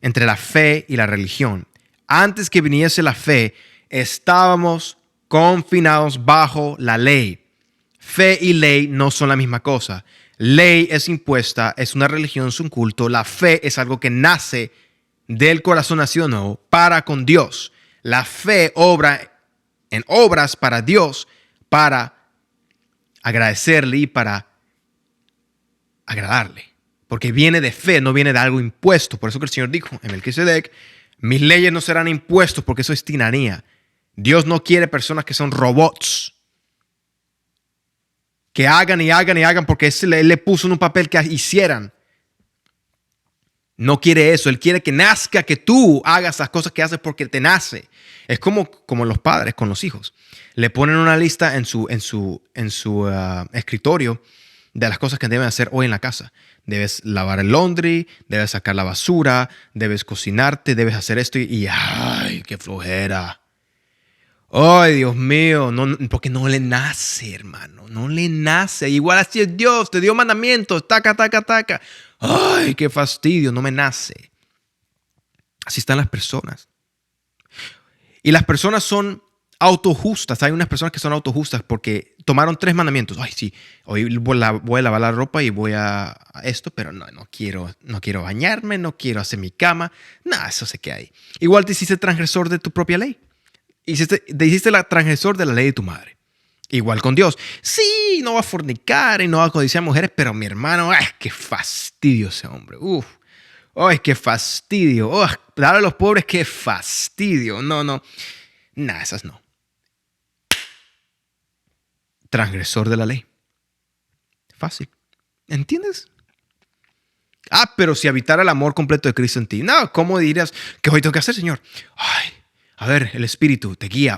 entre la fe y la religión. Antes que viniese la fe, estábamos confinados bajo la ley. Fe y ley no son la misma cosa. Ley es impuesta, es una religión, es un culto. La fe es algo que nace del corazón nacido nuevo para con Dios. La fe obra en obras para Dios, para agradecerle y para agradarle. Porque viene de fe, no viene de algo impuesto. Por eso que el Señor dijo en Melquisedec, mis leyes no serán impuestos porque eso es tiranía. Dios no quiere personas que son robots, que hagan y hagan y hagan porque Él le puso en un papel que hicieran. No quiere eso. Él quiere que nazca, que tú hagas las cosas que haces porque te nace. Es como los padres con los hijos. Le ponen una lista en su escritorio de las cosas que deben hacer hoy en la casa. Debes lavar el laundry, debes sacar la basura, debes cocinarte, debes hacer esto y ¡ay, qué flojera! ¡Ay, Dios mío! No, porque no le nace, hermano. No le nace. Igual así es Dios. Te dio mandamientos. Taca, taca, taca. ¡Ay, qué fastidio! No me nace. Así están las personas. Y las personas son autojustas. Hay unas personas que son autojustas porque tomaron 3 mandamientos. Ay, sí, hoy voy a lavar la ropa y voy a esto, pero no quiero bañarme, no quiero hacer mi cama. Nada, eso se queda ahí. Igual te hiciste transgresor de tu propia ley. Te hiciste la transgresor de la ley de tu madre. Igual con Dios. Sí, no va a fornicar y no va a codiciar mujeres, pero mi hermano, ¡ay, qué fastidio ese hombre! ¡Uf! ¡Ay, qué fastidio! ¡Oh, darle a los pobres, qué fastidio! No. Nada, esas no. Transgresor de la ley. Fácil. ¿Entiendes? Pero si habitara el amor completo de Cristo en ti. No, ¿cómo dirías que hoy tengo que hacer, Señor? Ay, a ver, el Espíritu te guía.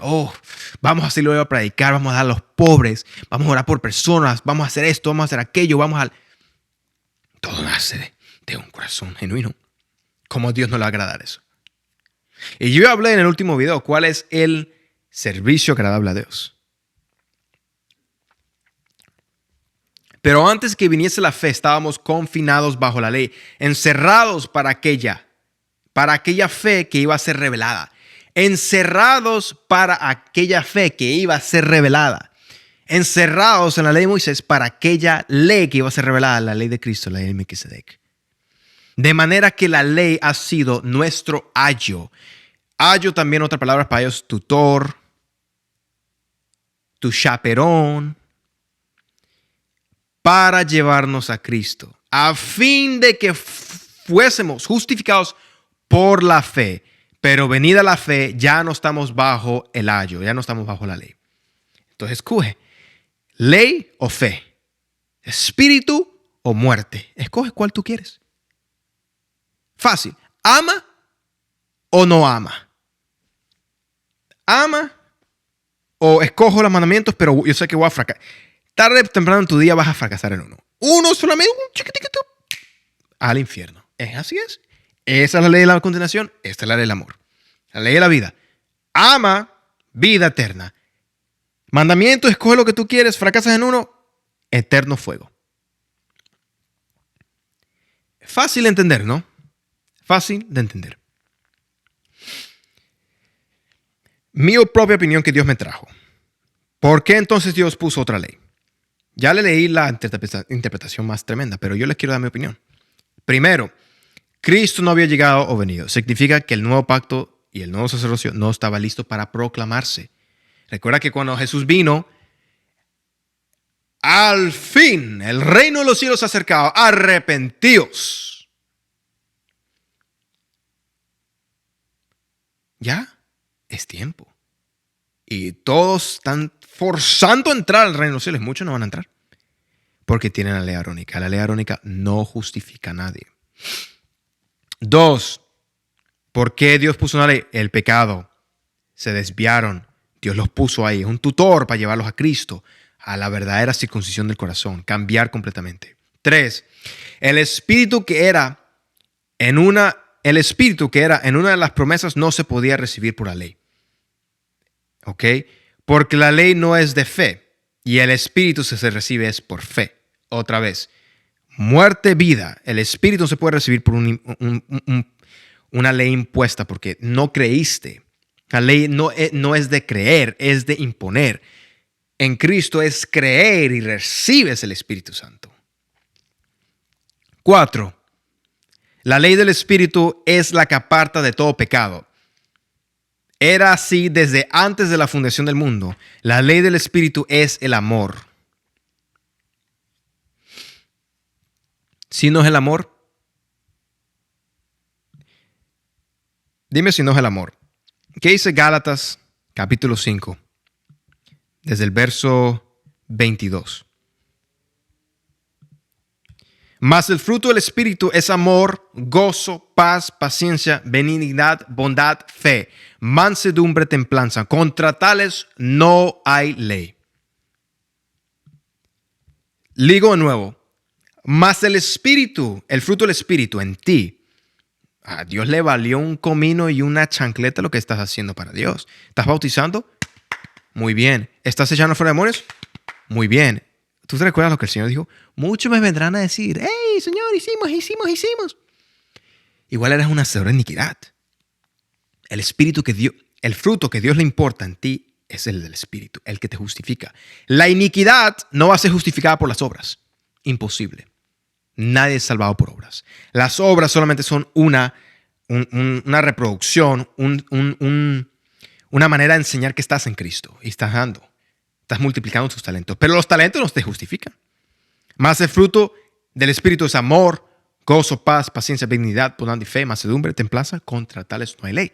Vamos a hacerlo a predicar, vamos a dar a los pobres, vamos a orar por personas, vamos a hacer esto, vamos a hacer aquello, Todo nace de un corazón genuino. ¿Cómo a Dios no le va a agradar eso? Y yo hablé en el último video cuál es el servicio agradable a Dios. Pero antes que viniese la fe, estábamos confinados bajo la ley, encerrados para aquella fe que iba a ser revelada. Encerrados para aquella fe que iba a ser revelada. Encerrados en la ley de Moisés para aquella ley que iba a ser revelada, la ley de Cristo, la ley de Melquisedec. De manera que la ley ha sido nuestro ayo. Ayo también, otra palabra para ellos, tutor, tu chaperón, para llevarnos a Cristo, a fin de que fuésemos justificados por la fe. Pero venida la fe, ya no estamos bajo el ayo, ya no estamos bajo la ley. Entonces escoge, ley o fe, espíritu o muerte. Escoge cuál tú quieres. Fácil. ¿Ama o no ama? ¿Ama o escojo los mandamientos, pero yo sé que voy a fracasar? Tarde o temprano en tu día vas a fracasar en uno. Uno solamente, un chiquitito, al infierno. Así es. Esa es la ley de la condenación, esta es la ley del amor. La ley de la vida. Ama, vida eterna. Mandamiento, escoge lo que tú quieres, fracasas en uno, eterno fuego. Fácil de entender, ¿no? Fácil de entender. Mi propia opinión que Dios me trajo. ¿Por qué entonces Dios puso otra ley? Ya le leí la interpretación más tremenda, pero yo les quiero dar mi opinión. Primero, Cristo no había llegado o venido. Significa que el nuevo pacto y el nuevo sacerdocio no estaba listo para proclamarse. Recuerda que cuando Jesús vino, al fin el reino de los cielos se ha acercado. Arrepentíos. Ya es tiempo. Y todos están forzando a entrar al reino de los cielos. Muchos no van a entrar porque tienen la ley arónica. La ley arónica no justifica a nadie. 2. ¿Por qué Dios puso una ley? El pecado. Se desviaron. Dios los puso ahí. Es un tutor para llevarlos a Cristo, a la verdadera circuncisión del corazón. Cambiar completamente. 3. El espíritu que era en una de las promesas no se podía recibir por la ley. ¿Ok? Porque la ley no es de fe y el espíritu se recibe es por fe. Otra vez, muerte, vida. El espíritu no se puede recibir por una ley impuesta porque no creíste. La ley no es de creer, es de imponer. En Cristo es creer y recibes el Espíritu Santo. 4. La ley del Espíritu es la que aparta de todo pecado. Era así desde antes de la fundación del mundo. La ley del Espíritu es el amor. ¿Si no es el amor? Dime si no es el amor. ¿Qué dice Gálatas capítulo 5? Desde el verso 22. Mas el fruto del Espíritu es amor, gozo, paz, paciencia, benignidad, bondad, fe, mansedumbre, templanza. Contra tales no hay ley. Digo de nuevo, mas el Espíritu, el fruto del Espíritu en ti, a Dios le valió un comino y una chancleta lo que estás haciendo para Dios. ¿Estás bautizando? Muy bien. ¿Estás echando fuera demonios? Muy bien. ¿Tú te recuerdas lo que el Señor dijo? Muchos me vendrán a decir, hey, Señor, hicimos. Igual eres un hacedor de iniquidad. El fruto que Dios le importa en ti es el del Espíritu, el que te justifica. La iniquidad no va a ser justificada por las obras. Imposible. Nadie es salvado por obras. Las obras solamente son una reproducción, una manera de enseñar que estás en Cristo y estás dando. Estás multiplicando tus talentos. Pero los talentos no te justifican. Más el fruto del Espíritu es amor, gozo, paz, paciencia, benignidad, bondad y fe, mansedumbre, templanza. Contra tales no hay ley.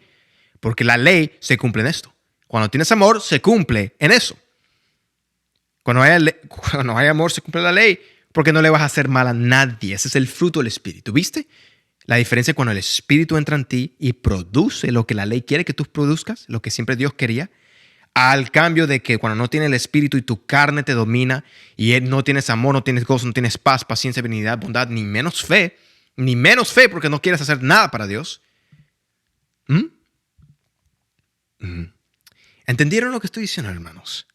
Porque la ley se cumple en esto. Cuando tienes amor, se cumple en eso. Cuando hay amor, se cumple la ley. Porque no le vas a hacer mal a nadie. Ese es el fruto del Espíritu. ¿Viste? La diferencia es cuando el Espíritu entra en ti y produce lo que la ley quiere que tú produzcas, lo que siempre Dios quería. Al cambio de que cuando no tienes el Espíritu y tu carne te domina y no tienes amor, no tienes gozo, no tienes paz, paciencia, benignidad, bondad, ni menos fe porque no quieres hacer nada para Dios. ¿Entendieron lo que estoy diciendo, hermanos?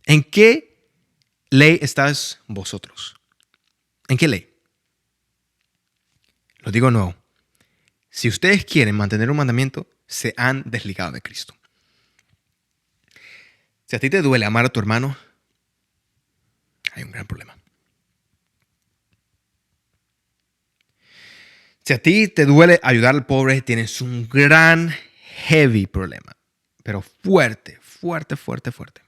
¿En qué ley estáis vosotros? ¿En qué ley? Lo digo de nuevo. Si ustedes quieren mantener un mandamiento, se han desligado de Cristo. Si a ti te duele amar a tu hermano, hay un gran problema. Si a ti te duele ayudar al pobre, tienes un gran, heavy problema. Pero fuerte, fuerte, fuerte, fuerte.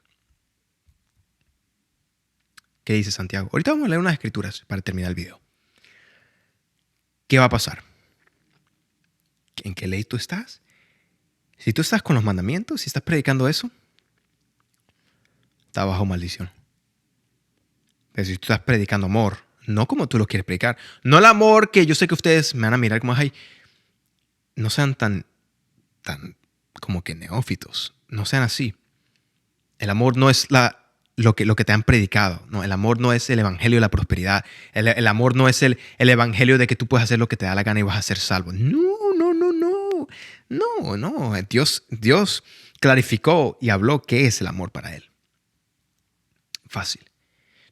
¿Qué dice Santiago? Ahorita vamos a leer unas escrituras para terminar el video. ¿Qué va a pasar? ¿En qué ley tú estás? Si tú estás con los mandamientos, si estás predicando eso, está bajo maldición. Pero si tú estás predicando amor, no como tú lo quieres predicar, no el amor que yo sé que ustedes me van a mirar como, ay, no sean tan como que neófitos, no sean así. El amor no es lo que te han predicado, no, el amor no es el evangelio de la prosperidad, el amor no es el evangelio de que tú puedes hacer lo que te da la gana y vas a ser salvo. No. Dios clarificó y habló qué es el amor para él. Fácil.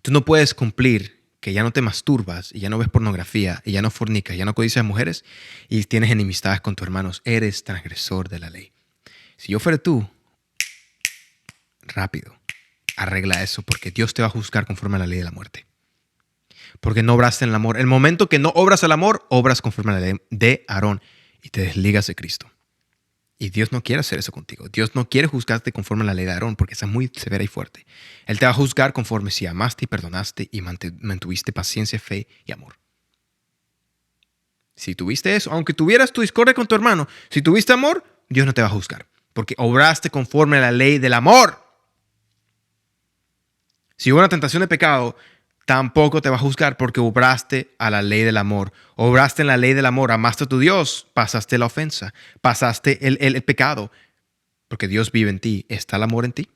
Tú no puedes cumplir que ya no te masturbas y ya no ves pornografía y ya no fornicas, ya no codicias mujeres y tienes enemistades con tus hermanos. Eres transgresor de la ley. Si yo fuera tú, rápido, arregla eso porque Dios te va a juzgar conforme a la ley de la muerte. Porque no obraste en el amor. El momento que no obras el amor, obras conforme a la ley de Aarón y te desligas de Cristo. Y Dios no quiere hacer eso contigo. Dios no quiere juzgarte conforme a la ley de Aarón porque esa es muy severa y fuerte. Él te va a juzgar conforme si amaste y perdonaste y mantuviste paciencia, fe y amor. Si tuviste eso, aunque tuvieras tu discordia con tu hermano, si tuviste amor, Dios no te va a juzgar porque obraste conforme a la ley del amor. Si hubo una tentación de pecado, tampoco te va a juzgar porque obraste a la ley del amor. Obraste en la ley del amor, amaste a tu Dios, pasaste la ofensa, pasaste el pecado. Porque Dios vive en ti, ¿está el amor en ti?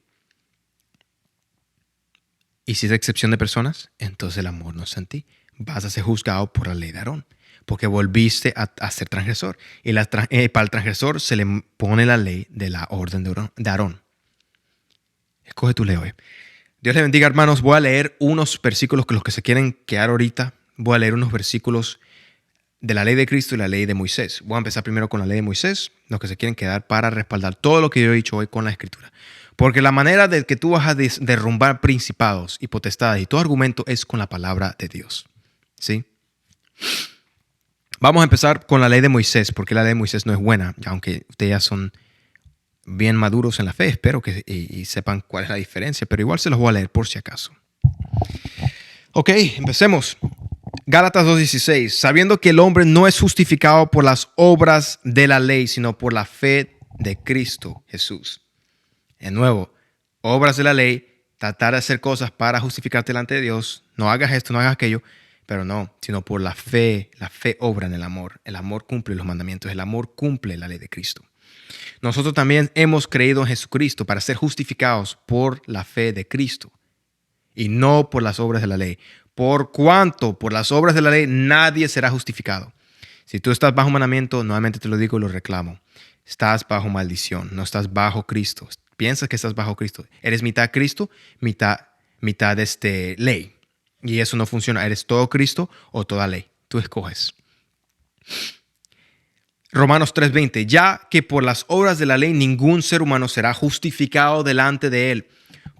Y si es excepción de personas, entonces el amor no está en ti. Vas a ser juzgado por la ley de Aarón, porque volviste a ser transgresor. Y para el transgresor se le pone la ley de la orden de Aarón. Escoge tu ley. Dios les bendiga, hermanos. Voy a leer unos versículos que los que se quieren quedar ahorita. Voy a leer unos versículos de la ley de Cristo y la ley de Moisés. Voy a empezar primero con la ley de Moisés, los que se quieren quedar para respaldar todo lo que yo he dicho hoy con la Escritura. Porque la manera de que tú vas a derrumbar principados y potestades y todo argumento es con la palabra de Dios. ¿Sí? Vamos a empezar con la ley de Moisés, porque la ley de Moisés no es buena, aunque ustedes ya son bien maduros en la fe, espero que y sepan cuál es la diferencia, pero igual se los voy a leer por si acaso. Ok, empecemos. Gálatas 2:16, sabiendo que el hombre no es justificado por las obras de la ley, sino por la fe de Cristo Jesús. De nuevo, obras de la ley, tratar de hacer cosas para justificarte delante de Dios. No hagas esto, no hagas aquello, pero no, sino por la fe. La fe obra en el amor. El amor cumple los mandamientos, el amor cumple la ley de Cristo. Nosotros también hemos creído en Jesucristo para ser justificados por la fe de Cristo y no por las obras de la ley. Por cuanto por las obras de la ley nadie será justificado. Si tú estás bajo mandamiento, nuevamente te lo digo y lo reclamo. Estás bajo maldición, no estás bajo Cristo. Piensas que estás bajo Cristo. Eres mitad Cristo, mitad ley. Y eso no funciona. Eres todo Cristo o toda ley. Tú escoges. Romanos 3:20, ya que por las obras de la ley ningún ser humano será justificado delante de él,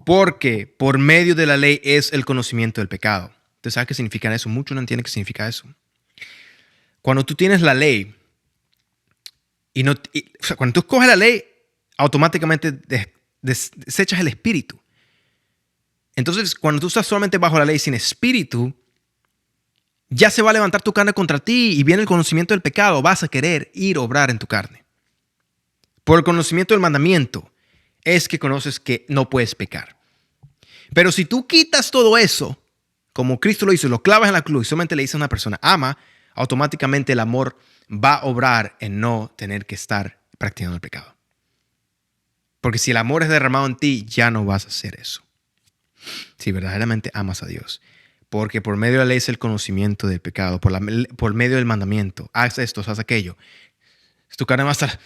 porque por medio de la ley es el conocimiento del pecado. ¿Usted sabe qué significa eso? Muchos no entienden qué significa eso. Cuando tú tienes la ley, cuando tú escoges la ley, automáticamente desechas el espíritu. Entonces, cuando tú estás solamente bajo la ley sin espíritu, ya se va a levantar tu carne contra ti y viene el conocimiento del pecado. Vas a querer ir a obrar en tu carne. Por el conocimiento del mandamiento es que conoces que no puedes pecar. Pero si tú quitas todo eso, como Cristo lo hizo, lo clavas en la cruz y solamente le dices a una persona, ama, automáticamente el amor va a obrar en no tener que estar practicando el pecado. Porque si el amor es derramado en ti, ya no vas a hacer eso. Si verdaderamente amas a Dios. Porque por medio de la ley es el conocimiento del pecado. Por medio del mandamiento. Haz esto, haz aquello. Tu carne va a estar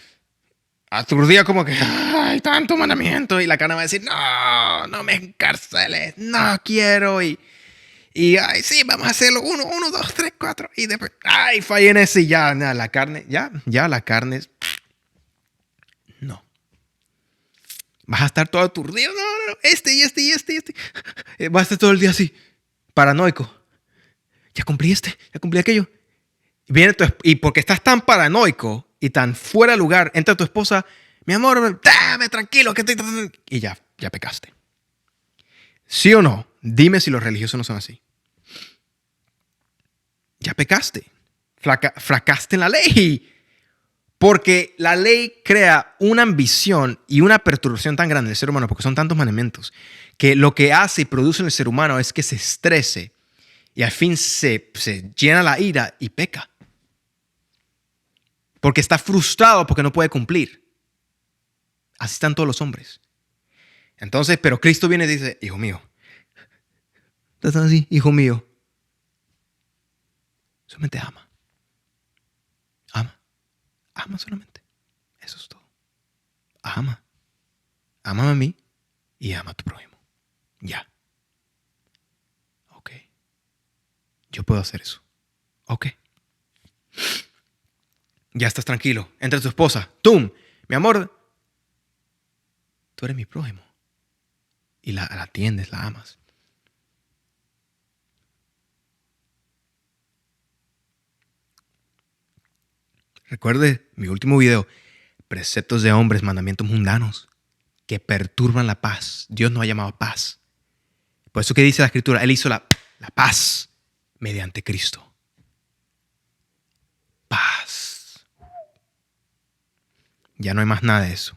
aturdida como que hay tanto mandamiento. Y la carne va a decir, no me encarceles. No quiero. Y ay, sí, vamos a hacerlo. 1, 2, 3, 4. Y después, ay, fallé en ese. Y ya, la carne, ya la carne. No. Vas a estar todo aturdido. No. Este. Vas a estar todo el día así. Paranoico. Ya cumplí aquello. Y porque estás tan paranoico y tan fuera de lugar, entra tu esposa, mi amor, dame tranquilo, que estoy... Y ya pecaste. ¿Sí o no? Dime si los religiosos no son así. Ya pecaste. Fracaste en la ley. Porque la ley crea una ambición y una perturbación tan grande del ser humano, porque son tantos mandamientos, que lo que hace y produce en el ser humano es que se estrese y al fin se llena la ira y peca. Porque está frustrado porque no puede cumplir. Así están todos los hombres. Entonces, pero Cristo viene y dice, hijo mío, ¿estás así? Hijo mío, solamente ama. Ama solamente. Eso es todo. Ama. Ama a mí y ama a tu prójimo. Ya. Ok. Yo puedo hacer eso. Ok. Ya estás tranquilo. Entra tu esposa. ¡Tum! Mi amor, tú eres mi prójimo. Y la atiendes, la amas. Recuerde mi último video. Preceptos de hombres, mandamientos mundanos que perturban la paz. Dios nos ha llamado a paz. Por eso que dice la Escritura, Él hizo la paz mediante Cristo. Paz. Ya no hay más nada de eso.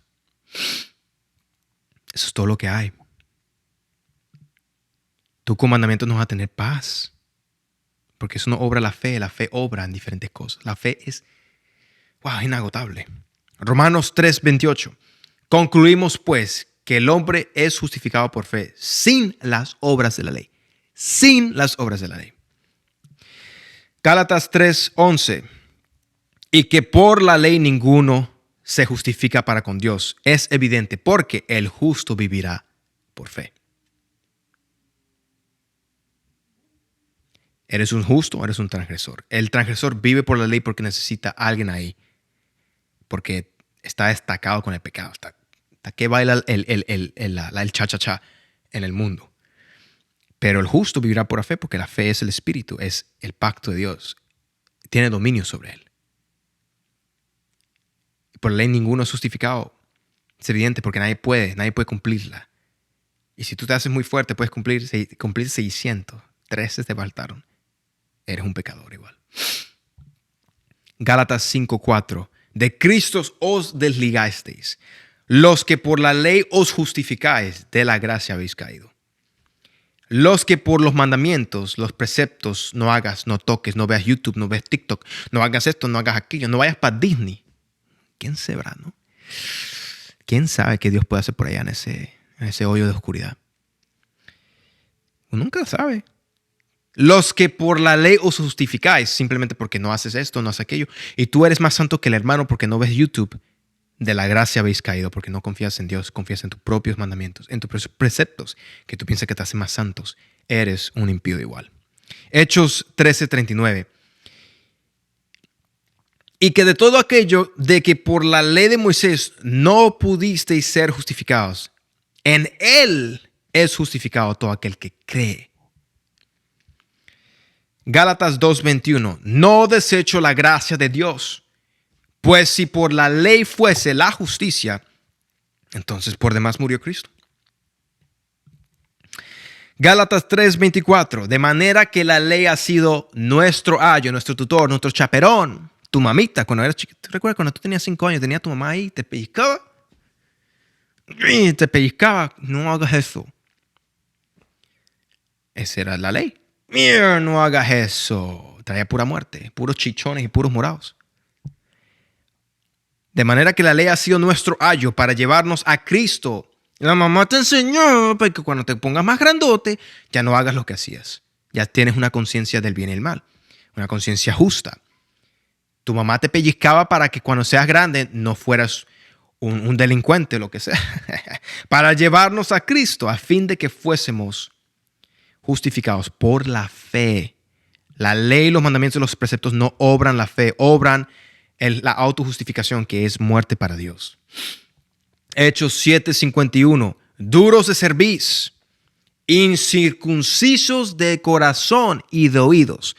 Eso es todo lo que hay. Tu con mandamientos no vas a tener paz. Porque eso no obra la fe obra en diferentes cosas. La fe es inagotable. Romanos 3:28. Concluimos pues que el hombre es justificado por fe sin las obras de la ley. Sin las obras de la ley. Gálatas 3:11. Y que por la ley ninguno se justifica para con Dios. Es evidente porque el justo vivirá por fe. ¿Eres un justo o eres un transgresor? El transgresor vive por la ley porque necesita a alguien ahí. Porque está destacado con el pecado. Está que baila el cha-cha-cha en el mundo. Pero el justo vivirá por la fe porque la fe es el espíritu, es el pacto de Dios. Tiene dominio sobre él. Por la ley ninguno es justificado. Es evidente porque nadie puede cumplirla. Y si tú te haces muy fuerte, puedes cumplir 600. 13 te faltaron. Eres un pecador igual. Gálatas 5:4. De Cristo os desligasteis. Los que por la ley os justificáis, de la gracia habéis caído. Los que por los mandamientos, los preceptos, no hagas, no toques, no veas YouTube, no veas TikTok, no hagas esto, no hagas aquello, no vayas para Disney. ¿Quién sabrá, no? ¿Quién sabe qué Dios puede hacer por allá en ese hoyo de oscuridad? Uno nunca sabe. Los que por la ley os justificáis, simplemente porque no haces esto, no haces aquello, y tú eres más santo que el hermano porque no ves YouTube, de la gracia habéis caído porque no confías en Dios, confías en tus propios mandamientos, en tus preceptos, que tú piensas que te hacen más santos. Eres un impío igual. Hechos 13:39. Y que de todo aquello de que por la ley de Moisés no pudisteis ser justificados, en él es justificado todo aquel que cree. Gálatas 2:21. No desecho la gracia de Dios. Pues si por la ley fuese la justicia, entonces por demás murió Cristo. Gálatas 3:24. De manera que la ley ha sido nuestro ayo, nuestro tutor, nuestro chaperón. Tu mamita, cuando eras chiquito. ¿Te recuerdas cuando tú tenías 5 años? Tenía tu mamá ahí, te pellizcaba. Y te pellizcaba. No hagas eso. Esa era la ley. Mira, no hagas eso. Traía pura muerte, puros chichones y puros morados. De manera que la ley ha sido nuestro ayo para llevarnos a Cristo. La mamá te enseñó para que cuando te pongas más grandote, ya no hagas lo que hacías. Ya tienes una conciencia del bien y el mal. Una conciencia justa. Tu mamá te pellizcaba para que cuando seas grande no fueras un delincuente, lo que sea. Para llevarnos a Cristo a fin de que fuésemos justificados por la fe. La ley, los mandamientos y los preceptos no obran la fe, obran la autojustificación, que es muerte para Dios. Hechos 7:51. Duros de cerviz, incircuncisos de corazón y de oídos,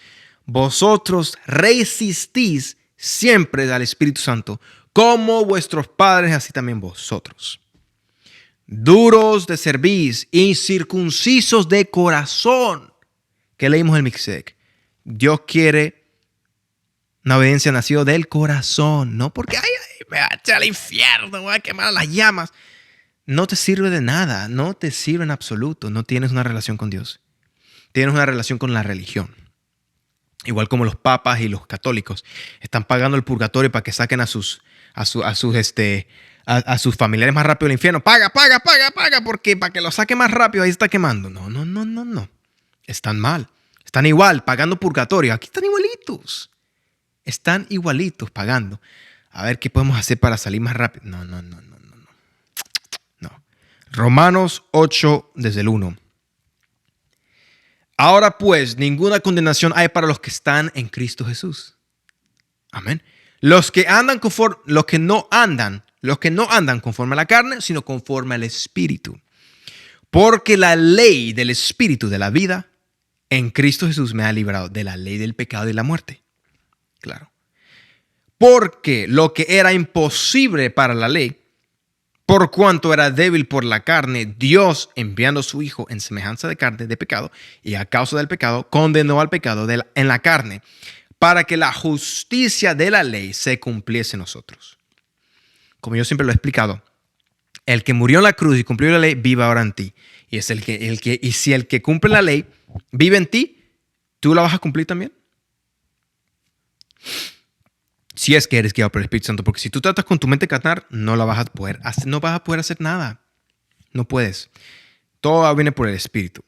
vosotros resistís siempre al Espíritu Santo, como vuestros padres, así también vosotros. Duros de cerviz, incircuncisos de corazón. ¿Qué leímos en Melquisedec? Dios quiere una obediencia nacida del corazón, no porque me va a echar al infierno, me voy a quemar a las llamas. No te sirve de nada, no te sirve en absoluto. No tienes una relación con Dios. Tienes una relación con la religión. Igual como los papas y los católicos están pagando el purgatorio para que saquen a sus familiares más rápido del infierno. Paga, porque para que lo saque más rápido ahí está quemando. No. Están mal. Están igual, pagando purgatorio. Aquí están igualitos. Están igualitos pagando. A ver qué podemos hacer para salir más rápido. No. Romanos 8, desde el 1. Ahora pues, ninguna condenación hay para los que están en Cristo Jesús. Amén. Los que no andan conforme a la carne, sino conforme al Espíritu. Porque la ley del Espíritu de la vida en Cristo Jesús me ha librado de la ley del pecado y de la muerte. Claro. Porque lo que era imposible para la ley, por cuanto era débil por la carne, Dios, enviando a su Hijo en semejanza de carne, de pecado, y a causa del pecado, condenó al pecado en la carne, para que la justicia de la ley se cumpliese en nosotros. Como yo siempre lo he explicado, el que murió en la cruz y cumplió la ley, vive ahora en ti. Y si el que cumple la ley vive en ti, ¿tú la vas a cumplir también? Si es que eres guiado por el Espíritu Santo, porque si tú tratas con tu mente carnal, no vas a poder hacer nada. No puedes. Todo viene por el Espíritu.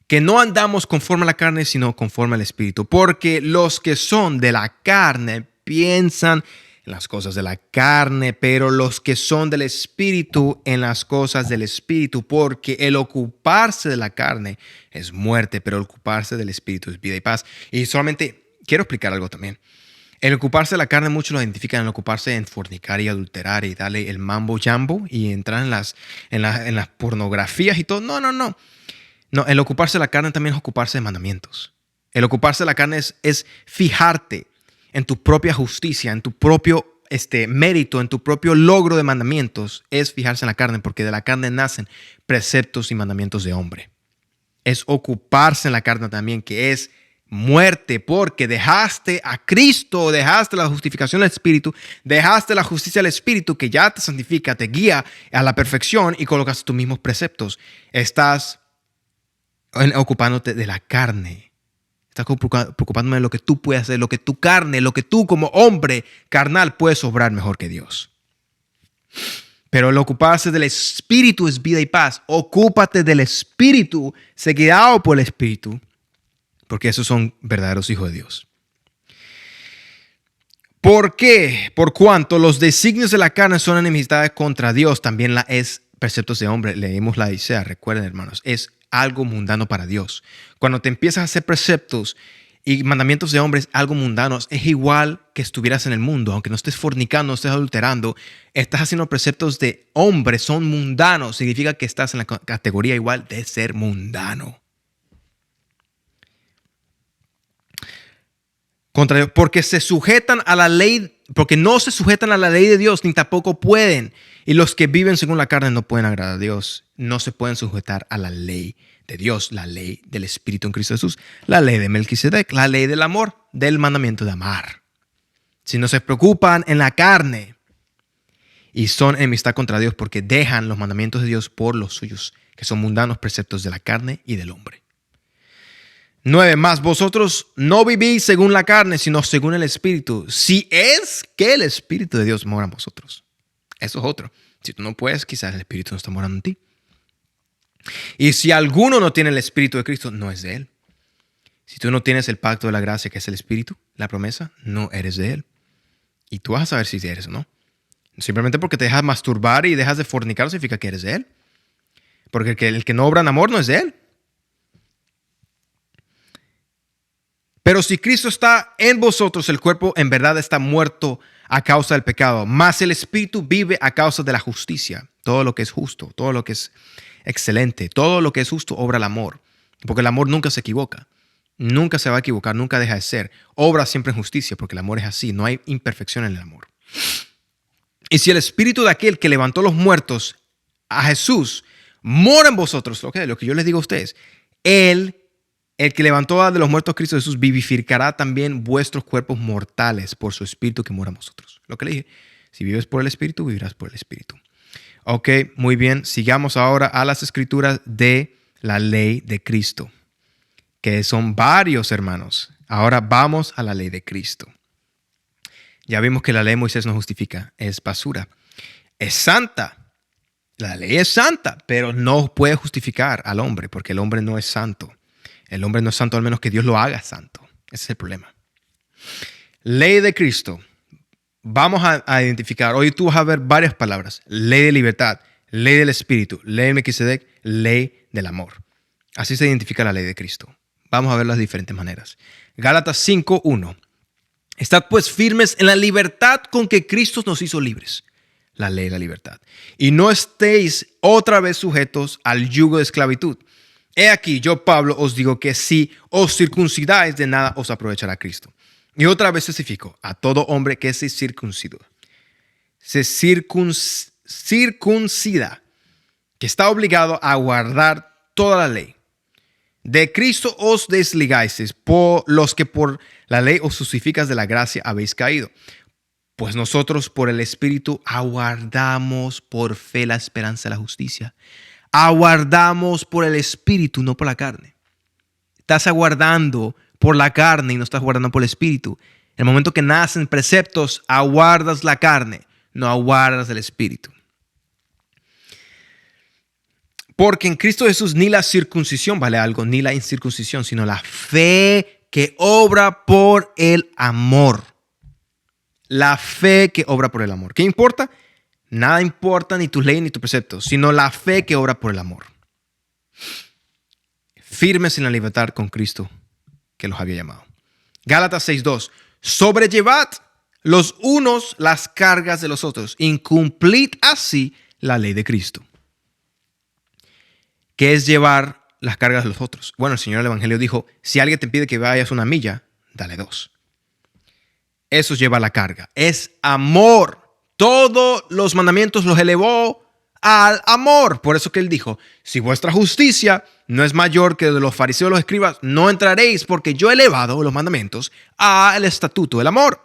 Que no andamos conforme a la carne, sino conforme al Espíritu. Porque los que son de la carne piensan en las cosas de la carne, pero los que son del Espíritu en las cosas del Espíritu. Porque el ocuparse de la carne es muerte, pero el ocuparse del Espíritu es vida y paz. Y solamente quiero explicar algo también. El ocuparse de la carne, muchos lo identifican en ocuparse en fornicar y adulterar y darle el mambo jambo y entrar en las pornografías y todo. No, el ocuparse de la carne también es ocuparse de mandamientos. El ocuparse de la carne es fijarte en tu propia justicia, en tu propio mérito, en tu propio logro de mandamientos. Es fijarse en la carne, porque de la carne nacen preceptos y mandamientos de hombre. Es ocuparse en la carne también, que es muerte, porque dejaste a Cristo, dejaste la justificación del Espíritu, dejaste la justicia del Espíritu que ya te santifica, te guía a la perfección y colocas tus mismos preceptos. Estás ocupándote de la carne. Estás preocupándote de lo que tú puedes hacer, lo que tu carne, lo que tú como hombre carnal puedes obrar mejor que Dios. Pero el ocuparse del Espíritu es vida y paz. Ocúpate del Espíritu, sé guiado por el Espíritu, porque esos son verdaderos hijos de Dios. ¿Por qué? Por cuanto los designios de la carne son enemistades contra Dios, también es preceptos de hombre. Leímos la Odisea, recuerden, hermanos, es algo mundano para Dios. Cuando te empiezas a hacer preceptos y mandamientos de hombres, algo mundano, es igual que estuvieras en el mundo. Aunque no estés fornicando, no estés adulterando, estás haciendo preceptos de hombres, son mundanos. Significa que estás en la categoría igual de ser mundano. Porque se sujetan a la ley, porque no se sujetan a la ley de Dios, ni tampoco pueden. Y los que viven según la carne no pueden agradar a Dios. No se pueden sujetar a la ley de Dios, la ley del Espíritu en Cristo Jesús, la ley de Melquisedec, la ley del amor, del mandamiento de amar. Si no se preocupan en la carne y son enemistad contra Dios porque dejan los mandamientos de Dios por los suyos, que son mundanos preceptos de la carne y del hombre. 9. Más vosotros no vivís según la carne, sino según el Espíritu. Si es que el Espíritu de Dios mora en vosotros. Eso es otro. Si tú no puedes, quizás el Espíritu no está morando en ti. Y si alguno no tiene el Espíritu de Cristo, no es de él. Si tú no tienes el pacto de la gracia, que es el Espíritu, la promesa, no eres de él. Y tú vas a saber si eres o no. Simplemente porque te dejas masturbar y dejas de fornicar, no significa que eres de él. Porque el que no obra en amor no es de él. Pero si Cristo está en vosotros, el cuerpo en verdad está muerto a causa del pecado, mas el Espíritu vive a causa de la justicia. Todo lo que es justo, todo lo que es excelente, todo lo que es justo obra el amor, porque el amor nunca se equivoca. Nunca se va a equivocar, nunca deja de ser. Obra siempre en justicia, porque el amor es así. No hay imperfección en el amor. Y si el espíritu de aquel que levantó los muertos a Jesús mora en vosotros, lo que yo les digo a ustedes, Él, el que levantó de los muertos a Cristo Jesús, vivificará también vuestros cuerpos mortales por su espíritu que mora en vosotros. Lo que le dije, si vives por el espíritu, vivirás por el espíritu. Ok, muy bien. Sigamos ahora a las escrituras de la ley de Cristo, que son varios, hermanos. Ahora vamos a la ley de Cristo. Ya vimos que la ley de Moisés no justifica, es basura. Es santa. La ley es santa, pero no puede justificar al hombre, porque el hombre no es santo. El hombre no es santo al menos que Dios lo haga santo. Ese es el problema. Ley de Cristo. Vamos a identificar. Hoy tú vas a ver varias palabras. Ley de libertad, ley del espíritu, ley de Melquisedec, ley del amor. Así se identifica la ley de Cristo. Vamos a ver las diferentes maneras. Gálatas 5:1. Estad pues firmes en la libertad con que Cristo nos hizo libres. La ley de la libertad. Y no estéis otra vez sujetos al yugo de esclavitud. He aquí, yo Pablo os digo que si os circuncidáis, de nada os aprovechará Cristo. Y otra vez especifico, a todo hombre que se circuncida, que está obligado a guardar toda la ley. De Cristo os desligáis, por los que por la ley os justificas de la gracia habéis caído. Pues nosotros por el Espíritu aguardamos por fe la esperanza de la justicia. Aguardamos por el Espíritu, no por la carne. Estás aguardando por la carne y no estás aguardando por el Espíritu. En el momento que nacen preceptos, aguardas la carne, no aguardas el Espíritu. Porque en Cristo Jesús ni la circuncisión vale algo, ni la incircuncisión, sino la fe que obra por el amor. La fe que obra por el amor. ¿Qué importa? Nada importa, ni tus leyes ni tus preceptos, sino la fe que obra por el amor. Firmes en la libertad con Cristo que los había llamado. Gálatas 6:2. Sobrellevad los unos las cargas de los otros. Incumplid así la ley de Cristo. ¿Qué es llevar las cargas de los otros? Bueno, el Señor del Evangelio dijo, si alguien te pide que vayas una milla, dale 2. Eso es llevar la carga. Es amor. Todos los mandamientos los elevó al amor. Por eso que Él dijo, si vuestra justicia no es mayor que de los fariseos y los escribas, no entraréis porque yo he elevado los mandamientos al estatuto del amor.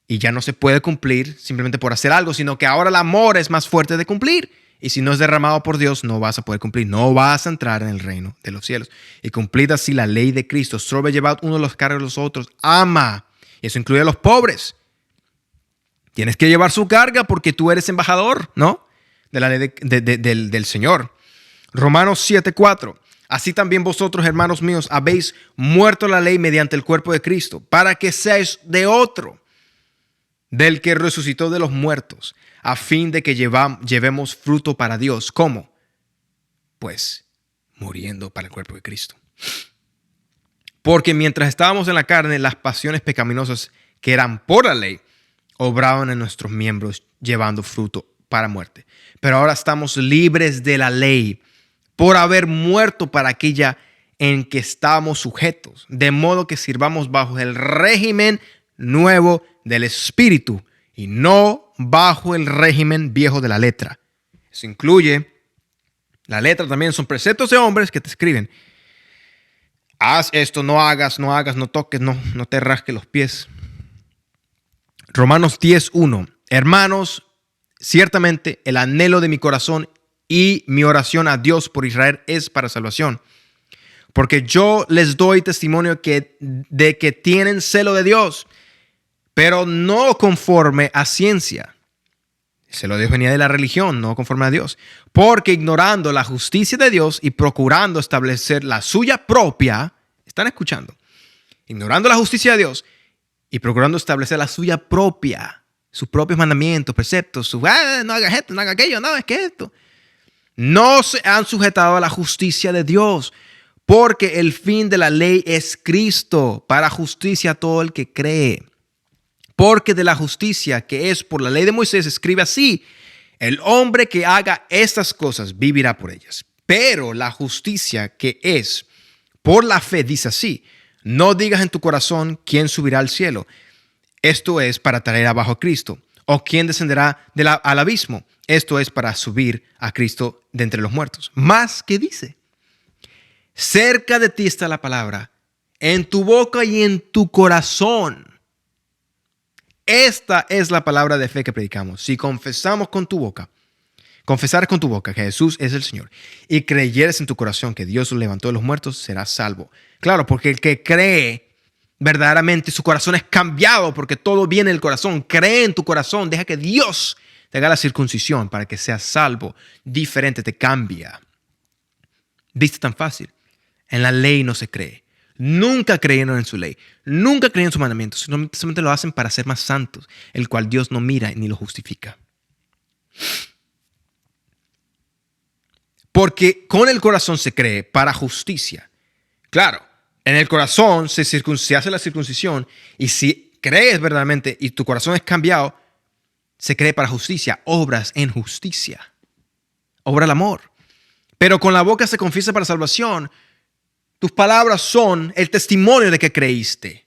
Y ya no se puede cumplir simplemente por hacer algo, sino que ahora el amor es más fuerte de cumplir. Y si no es derramado por Dios, no vas a poder cumplir. No vas a entrar en el reino de los cielos. Y cumplid así la ley de Cristo. Sobrellevad uno de los cargos de los otros. Ama. Y eso incluye a los pobres. Tienes que llevar su carga porque tú eres embajador, ¿no? De la ley del Señor. Romanos 7:4. Así también vosotros, hermanos míos, habéis muerto la ley mediante el cuerpo de Cristo, para que seáis de otro, del que resucitó de los muertos, a fin de que llevemos fruto para Dios. ¿Cómo? Pues muriendo para el cuerpo de Cristo. Porque mientras estábamos en la carne, las pasiones pecaminosas que eran por la ley, obraban en nuestros miembros, llevando fruto para muerte. Pero ahora estamos libres de la ley, por haber muerto para aquella en que estábamos sujetos, de modo que sirvamos bajo el régimen nuevo del Espíritu y no bajo el régimen viejo de la letra. Eso incluye, la letra también son preceptos de hombres que te escriben. Haz esto, no hagas, no toques, no te rasques los pies. Romanos 10:1. Hermanos, ciertamente el anhelo de mi corazón y mi oración a Dios por Israel es para salvación. Porque yo les doy testimonio de que tienen celo de Dios, pero no conforme a ciencia. El celo de Dios venía de la religión, no conforme a Dios. Porque ignorando la justicia de Dios y procurando establecer la suya propia, ¿están escuchando? Ignorando la justicia de Dios y procurando establecer la suya propia, sus propios mandamientos, preceptos, no hagas esto, no hagas aquello, no, es que esto. No se han sujetado a la justicia de Dios, porque el fin de la ley es Cristo, para justicia a todo el que cree. Porque de la justicia que es por la ley de Moisés escribe así: el hombre que haga estas cosas vivirá por ellas. Pero la justicia que es Por la fe dice así: no digas en tu corazón quién subirá al cielo. Esto es para traer abajo a Cristo. O quién descenderá al abismo. Esto es para subir a Cristo de entre los muertos. Más que dice: cerca de ti está la palabra, en tu boca y en tu corazón. Esta es la palabra de fe que predicamos. Si confesamos con tu boca, confesares con tu boca que Jesús es el Señor y creyeres en tu corazón que Dios lo levantó de los muertos, serás salvo. Claro, porque el que cree verdaderamente, su corazón es cambiado porque todo viene del corazón. Cree en tu corazón, deja que Dios te haga la circuncisión para que seas salvo. Diferente, te cambia. ¿Viste tan fácil? En la ley no se cree. Nunca creyeron en su ley. Nunca creyeron en sus mandamientos. Solamente lo hacen para ser más santos, el cual Dios no mira ni lo justifica. Porque con el corazón se cree para justicia. Claro, en el corazón se hace la circuncisión, y si crees verdaderamente y tu corazón es cambiado, se cree para justicia, obras en justicia, obra el amor. Pero con la boca se confiesa para salvación. Tus palabras son el testimonio de que creíste.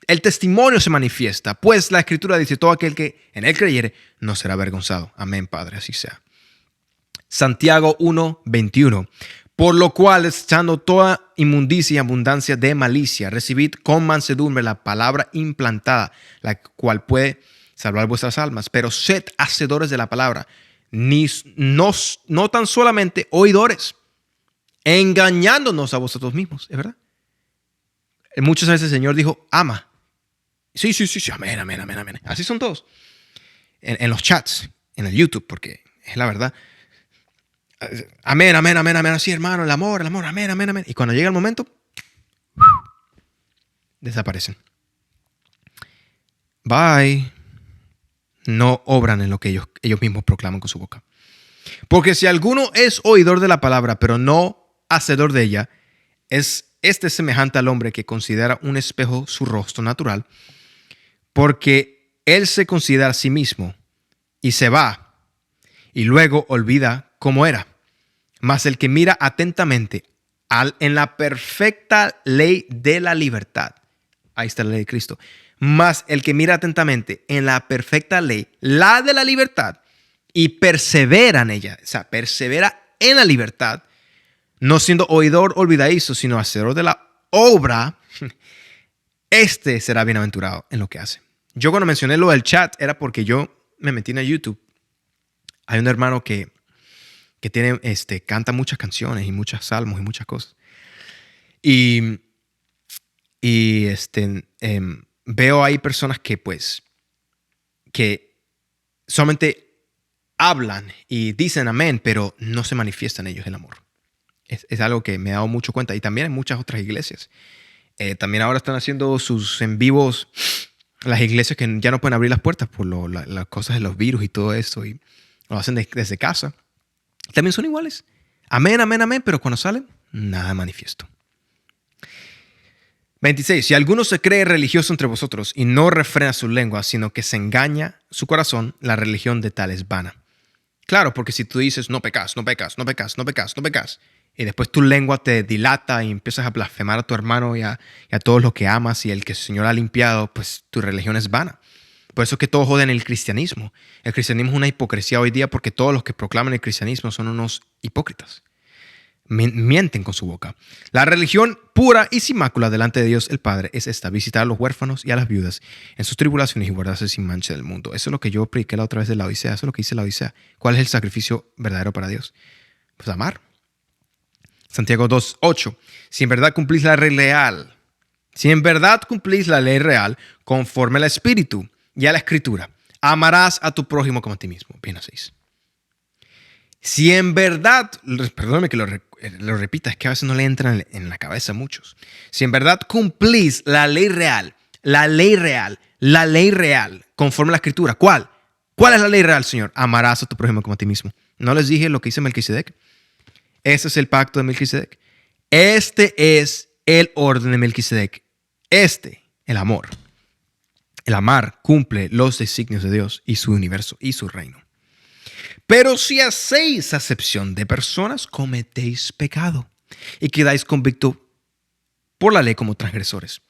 El testimonio se manifiesta, pues la Escritura dice: todo aquel que en él creyere no será avergonzado. Amén, Padre, así sea. Santiago 1:21. Por lo cual, desechando toda inmundicia y abundancia de malicia, recibid con mansedumbre la palabra implantada, la cual puede salvar vuestras almas. Pero sed hacedores de la palabra, no tan solamente oidores, engañándonos a vosotros mismos. ¿Es verdad? Muchas veces el Señor dijo: ama. Sí, amén, amén, amén, amén. Así son todos. En los chats, en el YouTube, porque es la verdad. Amén, amén, amén, amén. Así, hermano, el amor, amén, amén, amén. Y cuando llega el momento, desaparecen. Bye. No obran en lo que ellos mismos proclaman con su boca. Porque si alguno es oidor de la palabra, pero no hacedor de ella, es semejante al hombre que considera un espejo su rostro natural, porque él se considera a sí mismo y se va, y luego olvida cómo era. Mas el que mira atentamente en la perfecta ley de la libertad, ahí está la ley de Cristo, mas el que mira atentamente en la perfecta ley, la de la libertad, y persevera en ella, o sea, persevera en la libertad, no siendo oidor olvidadizo, sino hacedor de la obra, este será bienaventurado en lo que hace. Yo cuando mencioné lo del chat era porque yo me metí en YouTube. Hay un hermano que tiene, canta muchas canciones y muchos salmos y muchas cosas. Y veo ahí personas que solamente hablan y dicen amén, pero no se manifiestan ellos el amor. Es algo que me he dado mucho cuenta. Y también en muchas otras iglesias. También ahora están haciendo sus en vivos las iglesias que ya no pueden abrir las puertas por las cosas de los virus y todo eso. Y lo hacen desde casa. También son iguales. Amén, amén, amén. Pero cuando salen, nada manifiesto. 26. Si alguno se cree religioso entre vosotros y no refrena su lengua, sino que se engaña su corazón, la religión de tal es vana. Claro, porque si tú dices no pecas, no pecas, no pecas, no pecas, no pecas, y después tu lengua te dilata y empiezas a blasfemar a tu hermano y a todos los que amas y el que el Señor ha limpiado, pues tu religión es vana. Por eso es que todos joden el cristianismo. El cristianismo es una hipocresía hoy día porque todos los que proclaman el cristianismo son unos hipócritas. Mienten con su boca. La religión pura y sin mácula delante de Dios el Padre es esta: visitar a los huérfanos y a las viudas en sus tribulaciones y guardarse sin mancha del mundo. Eso es lo que yo prediqué la otra vez de la Odisea. Eso es lo que dice la Odisea. ¿Cuál es el sacrificio verdadero para Dios? Pues amar. Santiago 2:8. Si en verdad cumplís la ley real, si en verdad cumplís la ley real conforme al Espíritu y a la Escritura, amarás a tu prójimo como a ti mismo. Bien, 6. Si en verdad, perdóname que lo repita, es que a veces no le entran en la cabeza a muchos. Si en verdad cumplís la ley real, la ley real, la ley real, conforme a la Escritura, ¿cuál? ¿Cuál es la ley real, Señor? Amarás a tu prójimo como a ti mismo. ¿No les dije lo que dice Melquisedec? Ese es el pacto de Melquisedec. Este es el orden de Melquisedec. El amor. El amar cumple los designios de Dios y su universo y su reino. Pero si hacéis acepción de personas, cometéis pecado y quedáis convictos por la ley como transgresores.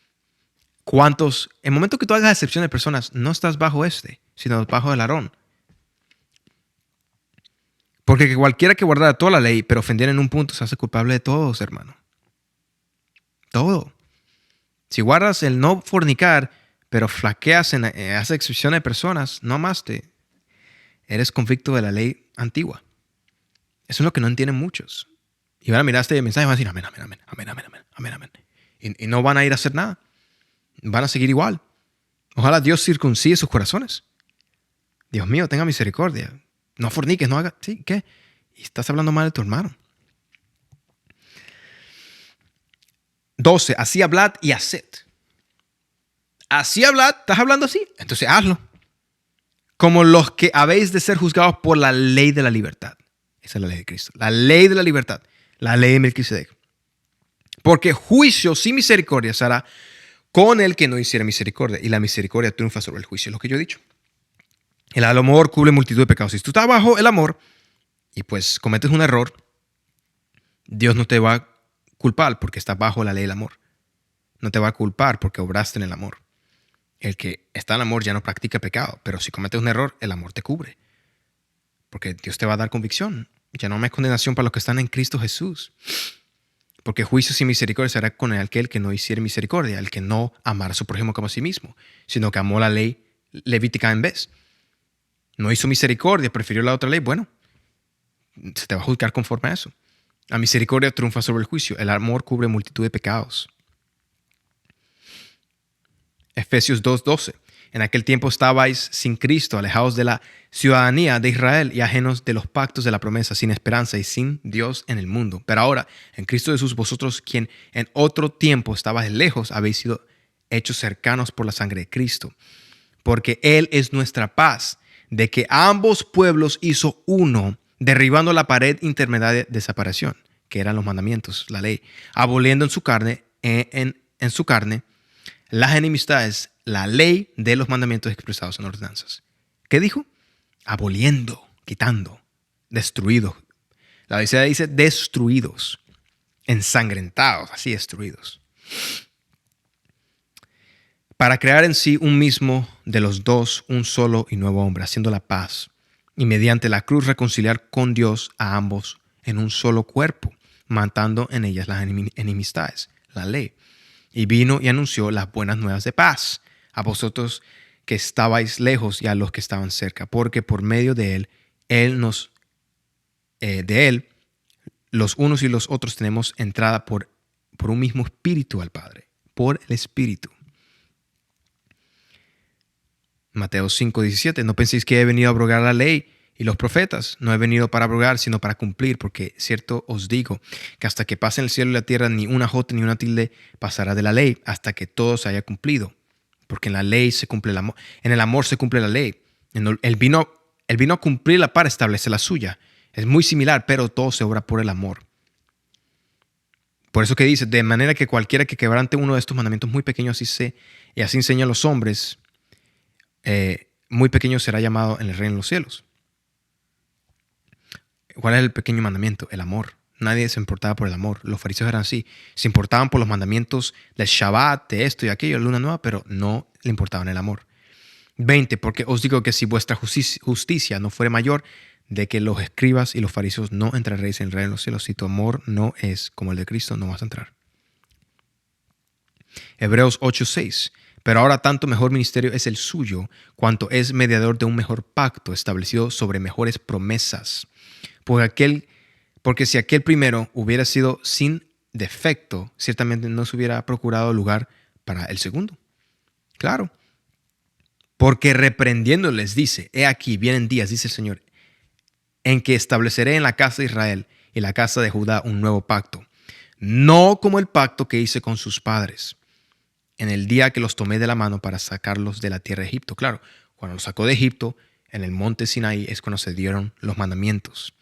¿Cuántos, en el momento que tú hagas excepción de personas, no estás bajo sino bajo el Aarón? Porque cualquiera que guardara toda la ley, pero ofendiera en un punto, se hace culpable de todos, hermano. Todo. Si guardas el no fornicar, pero flaqueas haces excepción de personas, no amaste, eres convicto de la ley antigua. Eso es lo que no entienden muchos. Y van a mirar este mensaje y van a decir amén, amén, amén, amén, amén, amén, amén, amén. Y no van a ir a hacer nada. Van a seguir igual. Ojalá Dios circuncide sus corazones. Dios mío, tenga misericordia. No forniques, no hagas. ¿Sí? ¿Qué? Y estás hablando mal de tu hermano. 12. Así hablad y haced. Así hablad, ¿estás hablando así? Entonces hazlo. Como los que habéis de ser juzgados por la ley de la libertad. Esa es la ley de Cristo. La ley de la libertad. La ley de Melquisedec. Porque juicio sin misericordia se hará con el que no hiciera misericordia. Y la misericordia triunfa sobre el juicio. Es lo que yo he dicho. El amor cubre multitud de pecados. Si tú estás bajo el amor y pues cometes un error, Dios no te va a culpar porque estás bajo la ley del amor. No te va a culpar porque obraste en el amor. El que está en el amor ya no practica pecado. Pero si cometes un error, el amor te cubre. Porque Dios te va a dar convicción. Ya no hay condenación para los que están en Cristo Jesús. Porque juicio sin misericordia será con aquel que no hiciera misericordia, el que no amara a su prójimo como a sí mismo, sino que amó la ley levítica en vez. No hizo misericordia, prefirió la otra ley. Bueno, se te va a juzgar conforme a eso. La misericordia triunfa sobre el juicio. El amor cubre multitud de pecados. Efesios 2:12. En aquel tiempo estabais sin Cristo, alejados de la ciudadanía de Israel y ajenos de los pactos de la promesa, sin esperanza y sin Dios en el mundo. Pero ahora, en Cristo Jesús, vosotros, quien en otro tiempo estabais lejos, habéis sido hechos cercanos por la sangre de Cristo. Porque Él es nuestra paz, de que ambos pueblos hizo uno, derribando la pared intermedia de separación, que eran los mandamientos, la ley, aboliendo en su carne, las enemistades, la ley de los mandamientos expresados en ordenanzas. ¿Qué dijo? Aboliendo, quitando, destruidos. La Odisea dice destruidos, ensangrentados, así destruidos. Para crear en sí un mismo de los dos, un solo y nuevo hombre, haciendo la paz, y mediante la cruz reconciliar con Dios a ambos en un solo cuerpo, matando en ellas las enemistades, la ley. Y vino y anunció las buenas nuevas de paz a vosotros que estabais lejos y a los que estaban cerca, porque por medio de él, los unos y los otros tenemos entrada por un mismo espíritu al Padre, por el Espíritu. Mateo 5:17, no penséis que he venido a abrogar la ley y los profetas. No he venido para abrogar, sino para cumplir, porque cierto os digo, que hasta que pasen el cielo y la tierra, ni una jota ni una tilde pasará de la ley, hasta que todo se haya cumplido. Porque en la ley se cumple el amor, en el amor se cumple la ley. Él vino a cumplirla para establecer la suya. Es muy similar, pero todo se obra por el amor. Por eso que dice, de manera que cualquiera que quebrante uno de estos mandamientos muy pequeños y así enseña a los hombres, muy pequeño será llamado en el reino de los cielos. ¿Cuál es el pequeño mandamiento? El amor. Nadie se importaba por el amor. Los fariseos eran así. Se importaban por los mandamientos del Shabbat, de esto y aquello, de luna nueva, pero no le importaban el amor. 20. Porque os digo que si vuestra justicia no fuere mayor, de que los escribas y los fariseos no entraréis en el reino de los cielos. Si tu amor no es como el de Cristo, no vas a entrar. Hebreos 8:6. Pero ahora tanto mejor ministerio es el suyo, cuanto es mediador de un mejor pacto establecido sobre mejores promesas. Porque si aquel primero hubiera sido sin defecto, ciertamente no se hubiera procurado lugar para el segundo. Claro. Porque reprendiéndoles dice, he aquí, vienen días, dice el Señor, en que estableceré en la casa de Israel y la casa de Judá un nuevo pacto, no como el pacto que hice con sus padres en el día que los tomé de la mano para sacarlos de la tierra de Egipto. Claro, cuando los sacó de Egipto, en el monte Sinaí es cuando se dieron los mandamientos.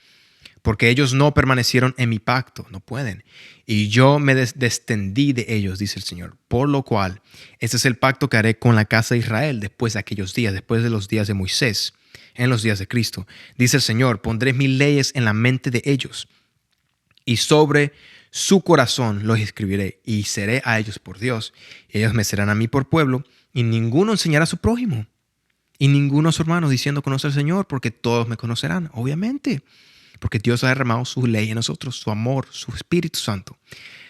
Porque ellos no permanecieron en mi pacto, no pueden. Y yo me descendí de ellos, dice el Señor. Por lo cual, este es el pacto que haré con la casa de Israel después de aquellos días, después de los días de Moisés, en los días de Cristo. Dice el Señor, pondré mis leyes en la mente de ellos y sobre su corazón los escribiré y seré a ellos por Dios. Y ellos me serán a mí por pueblo y ninguno enseñará a su prójimo y ninguno a su hermano diciendo conoce al Señor porque todos me conocerán. Obviamente, porque Dios ha derramado su ley en nosotros, su amor, su Espíritu Santo.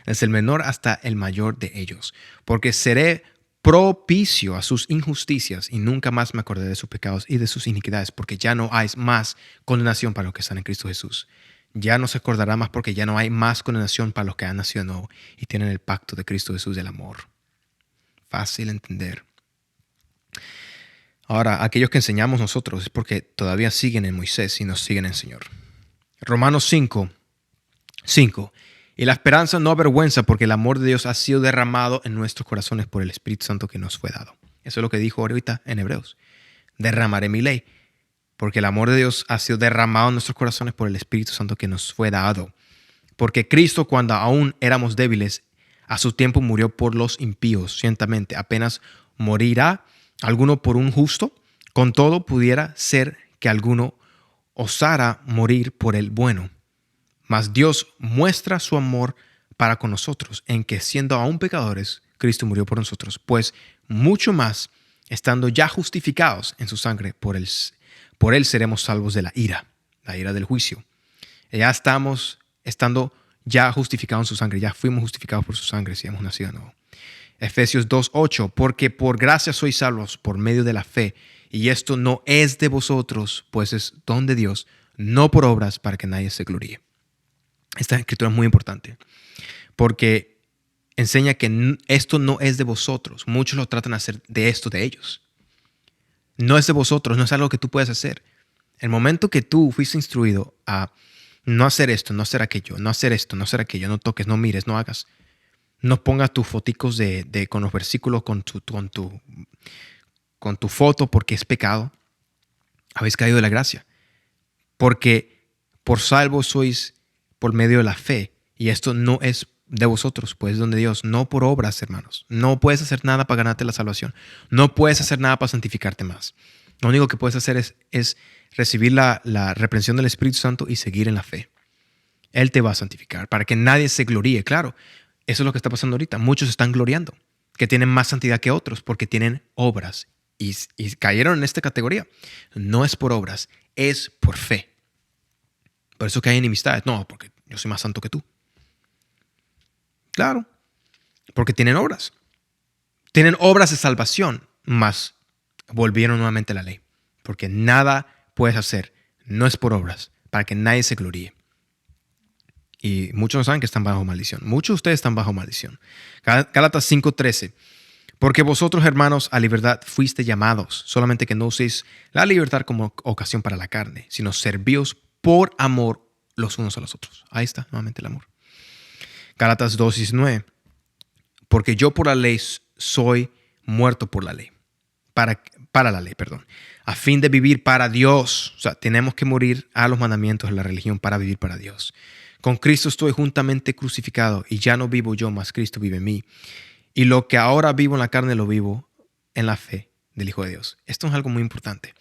Desde el menor hasta el mayor de ellos. Porque seré propicio a sus injusticias y nunca más me acordaré de sus pecados y de sus iniquidades, porque ya no hay más condenación para los que están en Cristo Jesús. Ya no se acordará más porque ya no hay más condenación para los que han nacido de nuevo y tienen el pacto de Cristo Jesús del amor. Fácil entender. Ahora, aquellos que enseñamos nosotros es porque todavía siguen en Moisés y nos siguen en el Señor. Romanos 5. Y la esperanza no avergüenza porque el amor de Dios ha sido derramado en nuestros corazones por el Espíritu Santo que nos fue dado. Eso es lo que dijo ahorita en Hebreos. Derramaré mi ley. Porque el amor de Dios ha sido derramado en nuestros corazones por el Espíritu Santo que nos fue dado. Porque Cristo, cuando aún éramos débiles, a su tiempo murió por los impíos. Ciertamente, apenas morirá alguno por un justo. Con todo, pudiera ser que alguno osara morir por el bueno. Mas Dios muestra su amor para con nosotros, en que siendo aún pecadores, Cristo murió por nosotros. Pues mucho más, estando ya justificados en su sangre, por él seremos salvos de la ira del juicio. Ya estando ya justificados en su sangre, ya fuimos justificados por su sangre si hemos nacido de nuevo. Efesios 2:8, porque por gracia sois salvos por medio de la fe, y esto no es de vosotros, pues es don de Dios, no por obras para que nadie se gloríe. Esta escritura es muy importante porque enseña que esto no es de vosotros. Muchos lo tratan de hacer de esto de ellos. No es de vosotros, no es algo que tú puedes hacer. El momento que tú fuiste instruido a no hacer esto, no hacer aquello, no hacer esto, no hacer aquello, no toques, no mires, no hagas, no pongas tus foticos con los versículos, con tu foto porque es pecado, habéis caído de la gracia. Porque por salvo sois por medio de la fe, y esto no es de vosotros, pues es don de Dios, no por obras, hermanos. No puedes hacer nada para ganarte la salvación. No puedes hacer nada para santificarte más. Lo único que puedes hacer es recibir la reprensión del Espíritu Santo y seguir en la fe. Él te va a santificar para que nadie se gloríe. Claro, eso es lo que está pasando ahorita. Muchos están gloriando, que tienen más santidad que otros porque tienen obras y cayeron en esta categoría. No es por obras, es por fe. Por eso que hay enemistades. No, porque yo soy más santo que tú. Claro, porque tienen obras. Tienen obras de salvación, mas volvieron nuevamente a la ley. Porque nada puedes hacer, no es por obras, para que nadie se gloríe. Y muchos no saben que están bajo maldición. Muchos de ustedes están bajo maldición. Gálatas 5:13. Porque vosotros, hermanos, a libertad fuiste llamados, solamente que no uséis la libertad como ocasión para la carne, sino servíos por amor los unos a los otros. Ahí está, nuevamente el amor. Gálatas 2:19. Porque yo por la ley soy muerto por la ley. Para la ley, a fin de vivir para Dios. O sea, tenemos que morir a los mandamientos de la religión para vivir para Dios. Con Cristo estoy juntamente crucificado y ya no vivo yo, mas Cristo vive en mí. Y lo que ahora vivo en la carne lo vivo en la fe del Hijo de Dios. Esto es algo muy importante.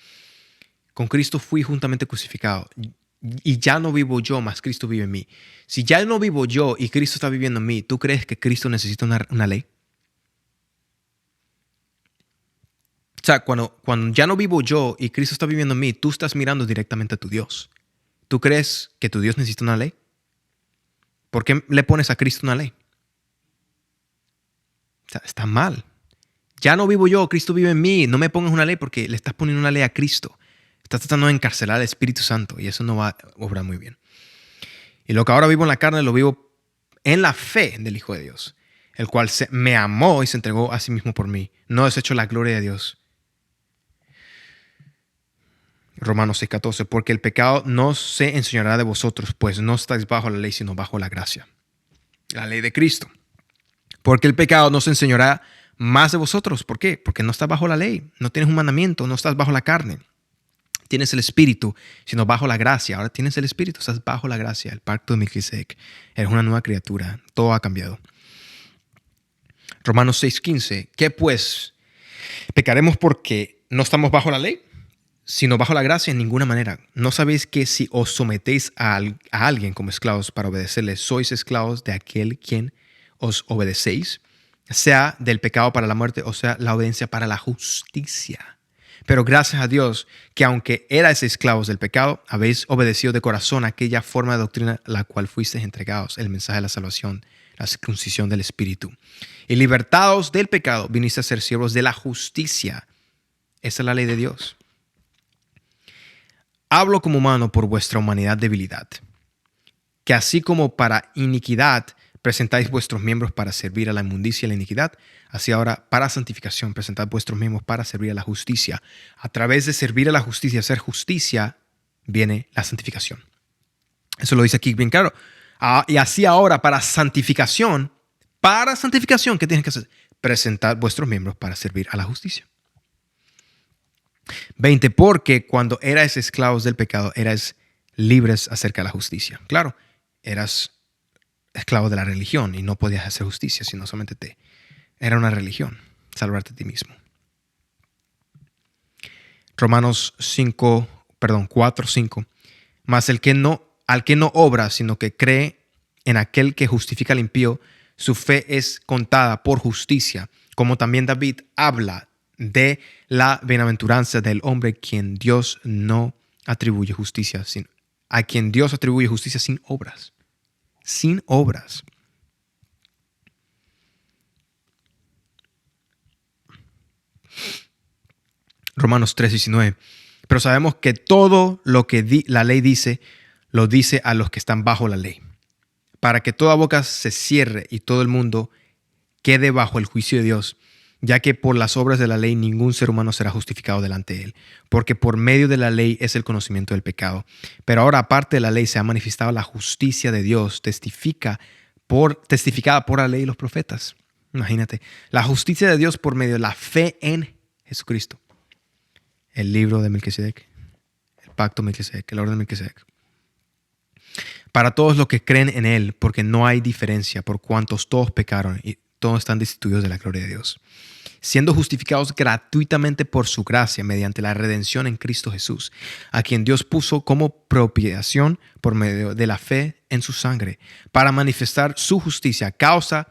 Con Cristo fui juntamente crucificado y ya no vivo yo, mas Cristo vive en mí. Si ya no vivo yo y Cristo está viviendo en mí, ¿tú crees que Cristo necesita una ley? O sea, cuando ya no vivo yo y Cristo está viviendo en mí, tú estás mirando directamente a tu Dios. ¿Tú crees que tu Dios necesita una ley? ¿Por qué le pones a Cristo una ley? O sea, está mal. Ya no vivo yo, Cristo vive en mí. No me pongas una ley porque le estás poniendo una ley a Cristo. Estás tratando de encarcelar al Espíritu Santo y eso no va a obrar muy bien. Y lo que ahora vivo en la carne lo vivo en la fe del Hijo de Dios, el cual me amó y se entregó a sí mismo por mí. No desecho la gloria de Dios. Romanos 6:14, porque el pecado no se enseñará de vosotros, pues no estáis bajo la ley, sino bajo la gracia. La ley de Cristo. Porque el pecado no se enseñará más de vosotros. ¿Por qué? Porque no estás bajo la ley, no tienes un mandamiento, no estás bajo la carne. Tienes el Espíritu, sino bajo la gracia. Ahora tienes el Espíritu, estás bajo la gracia, el pacto de Melquisedec. Eres una nueva criatura, todo ha cambiado. Romanos 6:15, ¿qué pues? ¿Pecaremos porque no estamos bajo la ley? sino bajo la gracia en ninguna manera. ¿No sabéis que si os sometéis a alguien como esclavos para obedecerle, sois esclavos de aquel quien os obedecéis? Sea del pecado para la muerte, o sea, la obediencia para la justicia. Pero gracias a Dios que aunque erais esclavos del pecado, habéis obedecido de corazón aquella forma de doctrina a la cual fuisteis entregados, el mensaje de la salvación, la circuncisión del Espíritu. Y libertados del pecado, viniste a ser siervos de la justicia. Esa es la ley de Dios. Hablo como humano por vuestra humanidad debilidad, que así como para iniquidad presentáis vuestros miembros para servir a la inmundicia y la iniquidad, así ahora para santificación presentad vuestros miembros para servir a la justicia. A través de servir a la justicia, hacer justicia, viene la santificación. Eso lo dice aquí bien claro. Y así ahora para santificación, ¿qué tienes que hacer? Presentad vuestros miembros para servir a la justicia. 20. Porque cuando erais esclavos del pecado, erais libres acerca de la justicia. Claro, eras esclavo de la religión y no podías hacer justicia, sino solamente era una religión, salvarte a ti mismo. Romanos 4, 5. Mas al que no obra, sino que cree en aquel que justifica al impío, su fe es contada por justicia, como también David habla de la bienaventuranza del hombre quien Dios no atribuye justicia, a quien Dios atribuye justicia sin obras. Sin obras. Romanos 3:19. Pero sabemos que todo lo que la ley dice, lo dice a los que están bajo la ley, para que toda boca se cierre y todo el mundo quede bajo el juicio de Dios, ya que por las obras de la ley ningún ser humano será justificado delante de él, porque por medio de la ley es el conocimiento del pecado. Pero ahora, aparte de la ley, se ha manifestado la justicia de Dios, testificada por la ley y los profetas. Imagínate, la justicia de Dios por medio de la fe en Jesucristo. El libro de Melquisedec, el pacto de Melquisedec, el orden de Melquisedec. Para todos los que creen en él, porque no hay diferencia, por cuantos todos pecaron y todos están destituidos de la gloria de Dios, siendo justificados gratuitamente por su gracia mediante la redención en Cristo Jesús, a quien Dios puso como propiciación por medio de la fe en su sangre, para manifestar su justicia a causa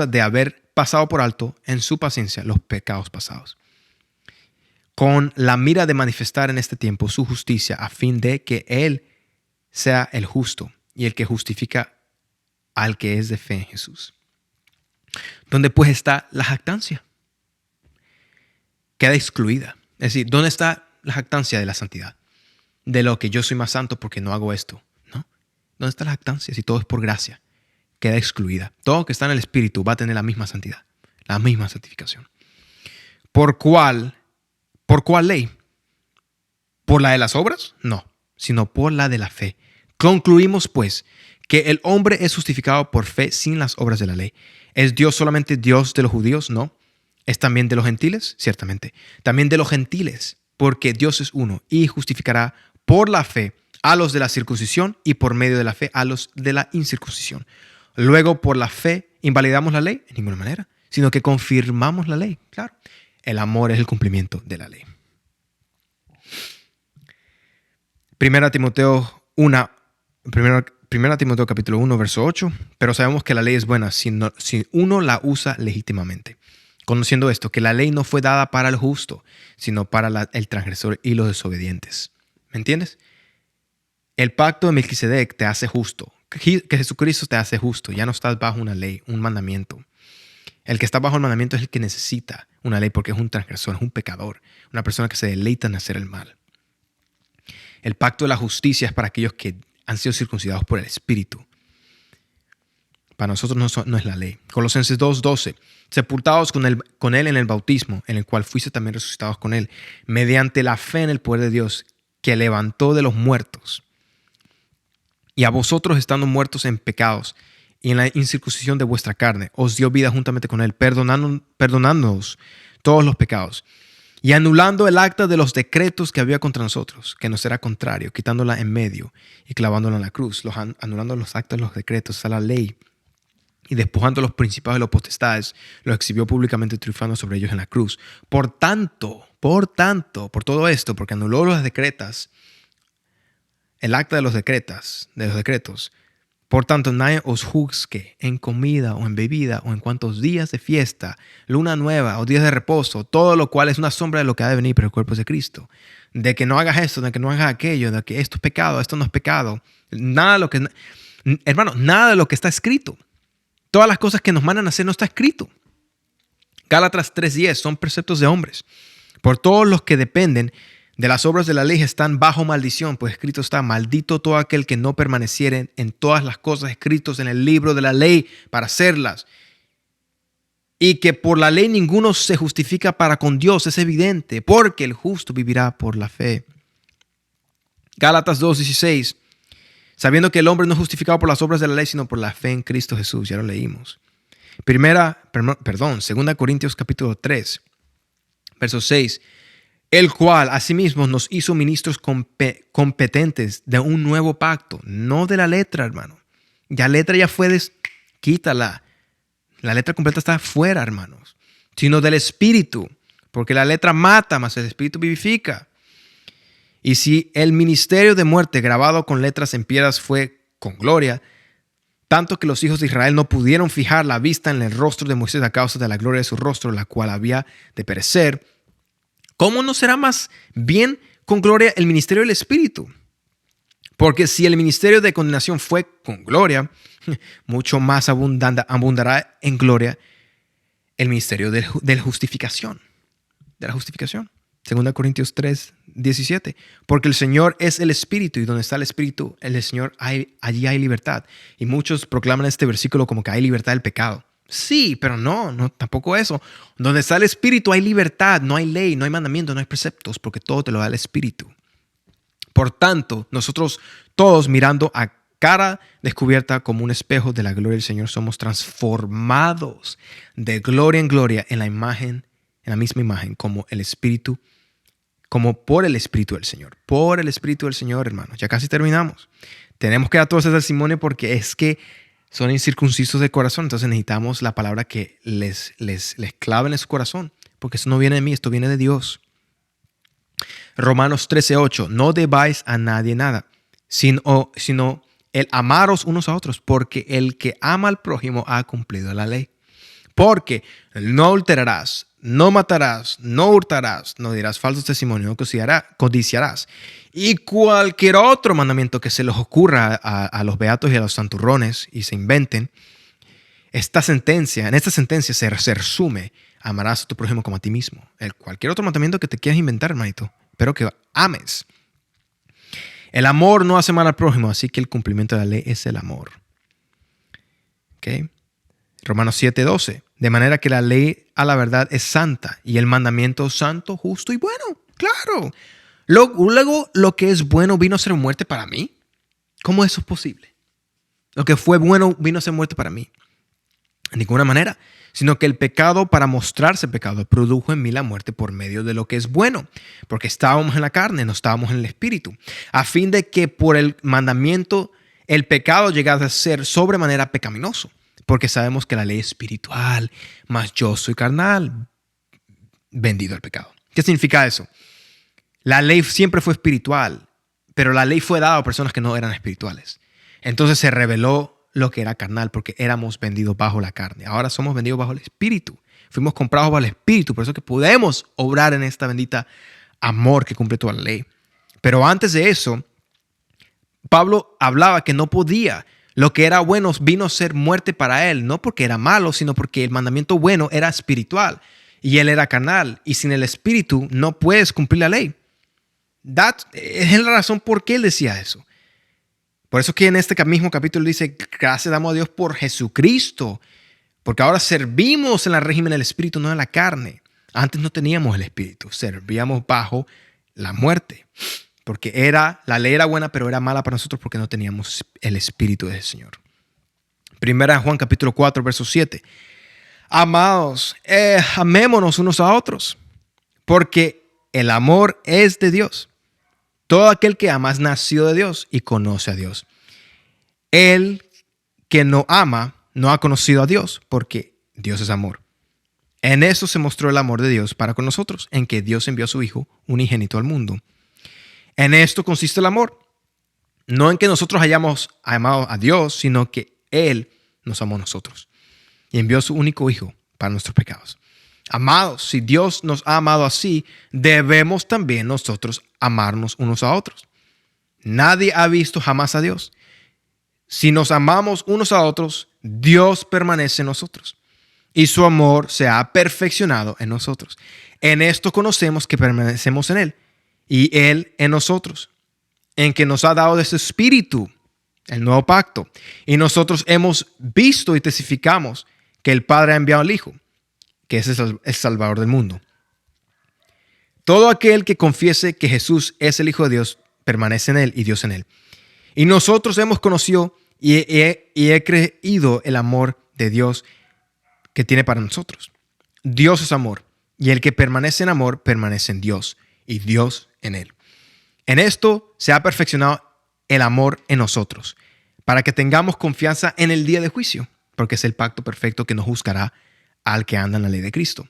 de haber pasado por alto en su paciencia los pecados pasados, con la mira de manifestar en este tiempo su justicia, a fin de que Él sea el justo y el que justifica al que es de fe en Jesús. ¿Dónde pues está la jactancia? Queda excluida. Es decir, ¿dónde está la jactancia de la santidad? De lo que yo soy más santo porque no hago esto, ¿no? ¿Dónde está la jactancia si todo es por gracia? Queda excluida. Todo que está en el Espíritu va a tener la misma santidad, la misma santificación. ¿Por cuál ley? ¿Por la de las obras? No, sino por la de la fe. Concluimos, pues, que el hombre es justificado por fe sin las obras de la ley. ¿Es Dios solamente Dios de los judíos? No. ¿Es también de los gentiles? Ciertamente. También de los gentiles, porque Dios es uno y justificará por la fe a los de la circuncisión y por medio de la fe a los de la incircuncisión. Luego, por la fe, ¿invalidamos la ley? En ninguna manera, sino que confirmamos la ley. Claro, el amor es el cumplimiento de la ley. Primera Timoteo capítulo 1, verso 8. Pero sabemos que la ley es buena si uno la usa legítimamente. Conociendo esto, que la ley no fue dada para el justo, sino para el transgresor y los desobedientes. ¿Me entiendes? El pacto de Melquisedec te hace justo. Que Jesucristo te hace justo. Ya no estás bajo una ley, un mandamiento. El que está bajo el mandamiento es el que necesita una ley porque es un transgresor, es un pecador, una persona que se deleita en hacer el mal. El pacto de la justicia es para aquellos que han sido circuncidados por el Espíritu. Para nosotros no es la ley. Colosenses 2:12. Sepultados con él en el bautismo, en el cual fuiste también resucitados con él, mediante la fe en el poder de Dios, que levantó de los muertos. Y a vosotros, estando muertos en pecados y en la incircuncisión de vuestra carne, os dio vida juntamente con él, perdonándonos todos los pecados, y anulando el acta de los decretos que había contra nosotros, que nos era contrario, quitándola en medio y clavándola en la cruz, anulando los actas de los decretos, a la ley, y despojando los principados y los potestades, los exhibió públicamente, triunfando sobre ellos en la cruz. Por tanto, Por tanto, por todo esto, porque anuló los decretas, el acta de los decretos. Por tanto, nadie os juzgue en comida o en bebida o en cuantos días de fiesta, luna nueva o días de reposo, todo lo cual es una sombra de lo que ha de venir, pero el cuerpo es de Cristo. De que no hagas esto, de que no hagas aquello, de que esto es pecado, esto no es pecado. Nada de lo que, hermano, nada de lo que está escrito. Todas las cosas que nos mandan a hacer no está escrito. Gálatas 3:10 son preceptos de hombres. Por todos los que dependen de las obras de la ley están bajo maldición, pues escrito está: maldito todo aquel que no permaneciere en todas las cosas escritas en el libro de la ley para hacerlas. Y que por la ley ninguno se justifica para con Dios, es evidente, porque el justo vivirá por la fe. Gálatas 2:16, sabiendo que el hombre no es justificado por las obras de la ley, sino por la fe en Cristo Jesús. Ya lo leímos. 2 Corintios capítulo 3, verso 6. El cual asimismo nos hizo ministros competentes de un nuevo pacto, no de la letra, hermano. Ya letra ya fue, quítala. La letra completa está fuera, hermanos. Sino del Espíritu, porque la letra mata, mas el Espíritu vivifica. Y si el ministerio de muerte grabado con letras en piedras fue con gloria, tanto que los hijos de Israel no pudieron fijar la vista en el rostro de Moisés a causa de la gloria de su rostro, la cual había de perecer, ¿cómo no será más bien con gloria el ministerio del Espíritu? Porque si el ministerio de condenación fue con gloria, mucho más abundará en gloria el ministerio de la justificación. 2 Corintios 3:17. Porque el Señor es el Espíritu, y donde está el Espíritu, el Señor, allí hay libertad. Y muchos proclaman este versículo como que hay libertad del pecado. Sí, pero no, tampoco eso. Donde está el Espíritu hay libertad, no hay ley, no hay mandamiento, no hay preceptos, porque todo te lo da el Espíritu. Por tanto, nosotros todos, mirando a cara descubierta como un espejo de la gloria del Señor, somos transformados de gloria en gloria en la misma imagen, como el Espíritu, como por el Espíritu del Señor. Por el Espíritu del Señor, hermanos. Ya casi terminamos. Tenemos que dar todo ese testimonio porque es que son incircuncisos de corazón, entonces necesitamos la palabra que les clave en su corazón, porque eso no viene de mí, esto viene de Dios. Romanos 13:8, no debáis a nadie nada, sino el amaros unos a otros, porque el que ama al prójimo ha cumplido la ley. Porque no adulterarás, no matarás, no hurtarás, no dirás falso testimonio, no codiciarás. Y cualquier otro mandamiento que se les ocurra a los beatos y a los santurrones y se inventen, en esta sentencia se resume: amarás a tu prójimo como a ti mismo. Cualquier otro mandamiento que te quieras inventar, hermanito, pero que ames. El amor no hace mal al prójimo, así que el cumplimiento de la ley es el amor. ¿Okay? Romanos 7:12. De manera que la ley a la verdad es santa y el mandamiento santo, justo y bueno. Claro. Luego, lo que es bueno vino a ser muerte para mí. ¿Cómo eso es posible? Lo que fue bueno vino a ser muerte para mí. De ninguna manera. Sino que el pecado, para mostrarse pecado, produjo en mí la muerte por medio de lo que es bueno. Porque estábamos en la carne, no estábamos en el espíritu. A fin de que por el mandamiento el pecado llegase a ser sobremanera pecaminoso. Porque sabemos que la ley es espiritual, mas yo soy carnal, vendido al pecado. ¿Qué significa eso? La ley siempre fue espiritual, pero la ley fue dada a personas que no eran espirituales. Entonces se reveló lo que era carnal, porque éramos vendidos bajo la carne. Ahora somos vendidos bajo el espíritu. Fuimos comprados bajo el espíritu, por eso que podemos obrar en esta bendita amor que cumple toda la ley. Pero antes de eso, Pablo hablaba que no podía. Lo que era bueno vino a ser muerte para él, no porque era malo, sino porque el mandamiento bueno era espiritual y él era carnal. Y sin el espíritu no puedes cumplir la ley. Es la razón por qué él decía eso. Por eso que en este mismo capítulo dice: gracias damos a Dios por Jesucristo, porque ahora servimos en el régimen del espíritu, no en la carne. Antes no teníamos el espíritu, servíamos bajo la muerte. Porque la ley era buena, pero era mala para nosotros porque no teníamos el Espíritu del Señor. 1 Juan capítulo 4, verso 7. Amados, amémonos unos a otros, porque el amor es de Dios. Todo aquel que ama es nacido de Dios y conoce a Dios. El que no ama no ha conocido a Dios, porque Dios es amor. En eso se mostró el amor de Dios para con nosotros, en que Dios envió a su Hijo unigénito al mundo. En esto consiste el amor, no en que nosotros hayamos amado a Dios, sino que Él nos amó a nosotros y envió a su único Hijo para nuestros pecados. Amados, si Dios nos ha amado así, debemos también nosotros amarnos unos a otros. Nadie ha visto jamás a Dios. Si nos amamos unos a otros, Dios permanece en nosotros y su amor se ha perfeccionado en nosotros. En esto conocemos que permanecemos en Él y Él en nosotros, en que nos ha dado de su Espíritu, el nuevo pacto. Y nosotros hemos visto y testificamos que el Padre ha enviado al Hijo, que es el Salvador del mundo. Todo aquel que confiese que Jesús es el Hijo de Dios, permanece en Él y Dios en Él. Y nosotros hemos conocido y he creído el amor de Dios que tiene para nosotros. Dios es amor, y el que permanece en amor permanece en Dios, y Dios en Él. En esto se ha perfeccionado el amor en nosotros, para que tengamos confianza en el día de juicio, porque es el pacto perfecto que nos juzgará al que anda en la ley de Cristo,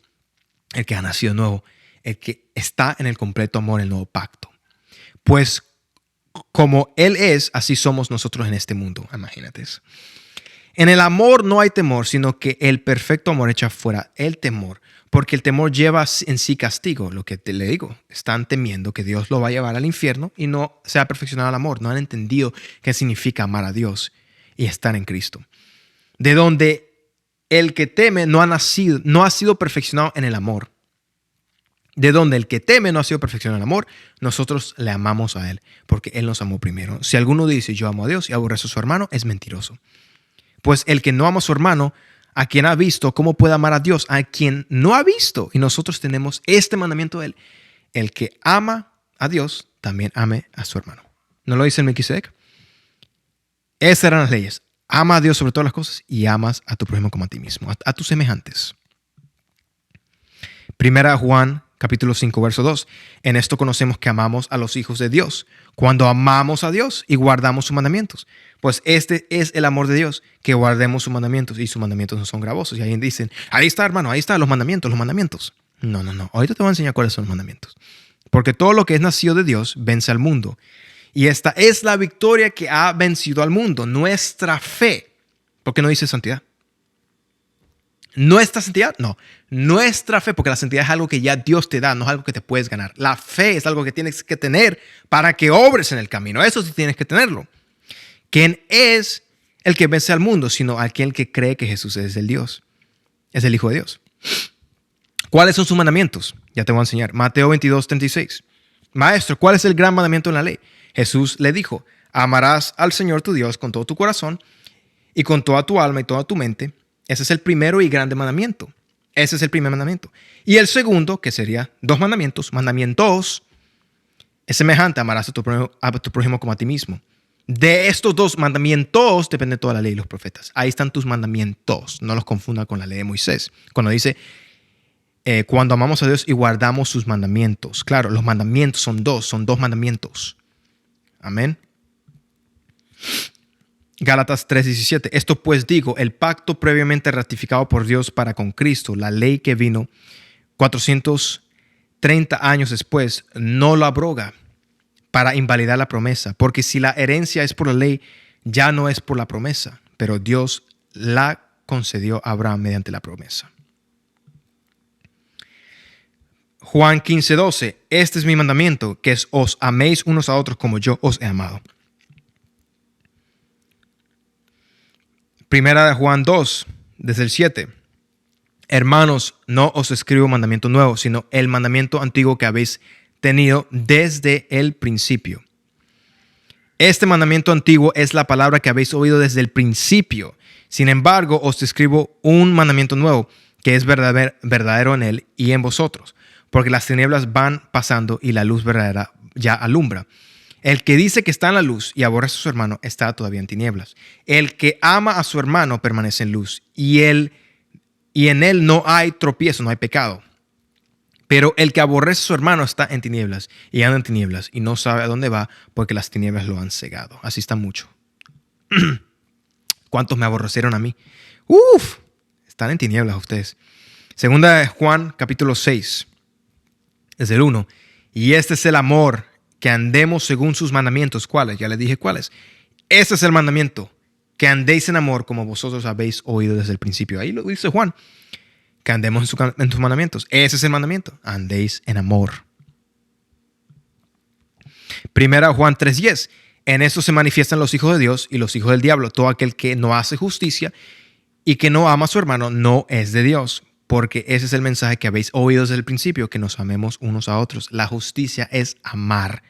el que ha nacido nuevo, el que está en el completo amor, el nuevo pacto. Pues como Él es, así somos nosotros en este mundo. Imagínate eso. En el amor no hay temor, sino que el perfecto amor echa fuera el temor, porque el temor lleva en sí castigo. Lo que le digo, están temiendo que Dios lo va a llevar al infierno y no se ha perfeccionado el amor. No han entendido qué significa amar a Dios y estar en Cristo. De donde el que teme no ha sido perfeccionado en el amor. De donde el que teme no ha sido perfeccionado en el amor, nosotros le amamos a Él, porque Él nos amó primero. Si alguno dice yo amo a Dios y aborrece a su hermano, es mentiroso. Pues el que no ama a su hermano, a quien ha visto, ¿cómo puede amar a Dios? A quien no ha visto. Y nosotros tenemos este mandamiento de Él. El que ama a Dios, también ame a su hermano. ¿No lo dice el Melquisedec? Esas eran las leyes. Ama a Dios sobre todas las cosas y amas a tu prójimo como a ti mismo, a tus semejantes. Primera Juan capítulo 5, verso 2. En esto conocemos que amamos a los hijos de Dios, cuando amamos a Dios y guardamos sus mandamientos. Pues este es el amor de Dios, que guardemos sus mandamientos, y sus mandamientos no son gravosos. Y ahí dicen, ahí está, hermano, ahí están los mandamientos, los mandamientos. No. Ahorita te voy a enseñar cuáles son los mandamientos. Porque todo lo que es nacido de Dios vence al mundo. Y esta es la victoria que ha vencido al mundo, nuestra fe. ¿Por qué no dice santidad? ¿Nuestra santidad? No. Nuestra fe, porque la santidad es algo que ya Dios te da, no es algo que te puedes ganar. La fe es algo que tienes que tener para que obres en el camino. Eso sí tienes que tenerlo. ¿Quién es el que vence al mundo? Sino aquel que cree que Jesús es el Dios. Es el Hijo de Dios. ¿Cuáles son sus mandamientos? Ya te voy a enseñar. Mateo 22, 36. Maestro, ¿cuál es el gran mandamiento en la ley? Jesús le dijo, amarás al Señor tu Dios con todo tu corazón y con toda tu alma y toda tu mente. Ese es el primero y grande mandamiento. Ese es el primer mandamiento. Y el segundo, que sería dos mandamientos, es semejante, amarás a tu prójimo como a ti mismo. De estos dos mandamientos depende toda la ley y los profetas. Ahí están tus mandamientos. No los confunda con la ley de Moisés. Cuando dice, cuando amamos a Dios y guardamos sus mandamientos. Claro, los mandamientos son dos mandamientos. Amén. Gálatas 3:17. Esto pues digo, el pacto previamente ratificado por Dios para con Cristo, la ley que vino 430 años después, no lo abroga para invalidar la promesa. Porque si la herencia es por la ley, ya no es por la promesa, pero Dios la concedió a Abraham mediante la promesa. Juan 15:12. Este es mi mandamiento, que os améis unos a otros como yo os he amado. Primera de Juan 2, desde el 7. Hermanos, no os escribo mandamiento nuevo, sino el mandamiento antiguo que habéis tenido desde el principio. Este mandamiento antiguo es la palabra que habéis oído desde el principio. Sin embargo, os escribo un mandamiento nuevo, que es verdadero en él y en vosotros, porque las tinieblas van pasando y la luz verdadera ya alumbra. El que dice que está en la luz y aborrece a su hermano está todavía en tinieblas. El que ama a su hermano permanece en luz y en él no hay tropiezo, no hay pecado. Pero el que aborrece a su hermano está en tinieblas y anda en tinieblas y no sabe a dónde va porque las tinieblas lo han cegado. Así está mucho. ¿Cuántos me aborrecieron a mí? Están en tinieblas ustedes. Segunda de Juan, capítulo 6, desde el 1. Y este es el amor, que andemos según sus mandamientos. ¿Cuáles? Ya les dije cuáles. Este es el mandamiento, que andéis en amor como vosotros habéis oído desde el principio. Ahí lo dice Juan, que andemos en sus mandamientos. Ese es el mandamiento, andéis en amor. Primera Juan 3:10. En esto se manifiestan los hijos de Dios y los hijos del diablo. Todo aquel que no hace justicia y que no ama a su hermano no es de Dios. Porque ese es el mensaje que habéis oído desde el principio, que nos amemos unos a otros. La justicia es amar.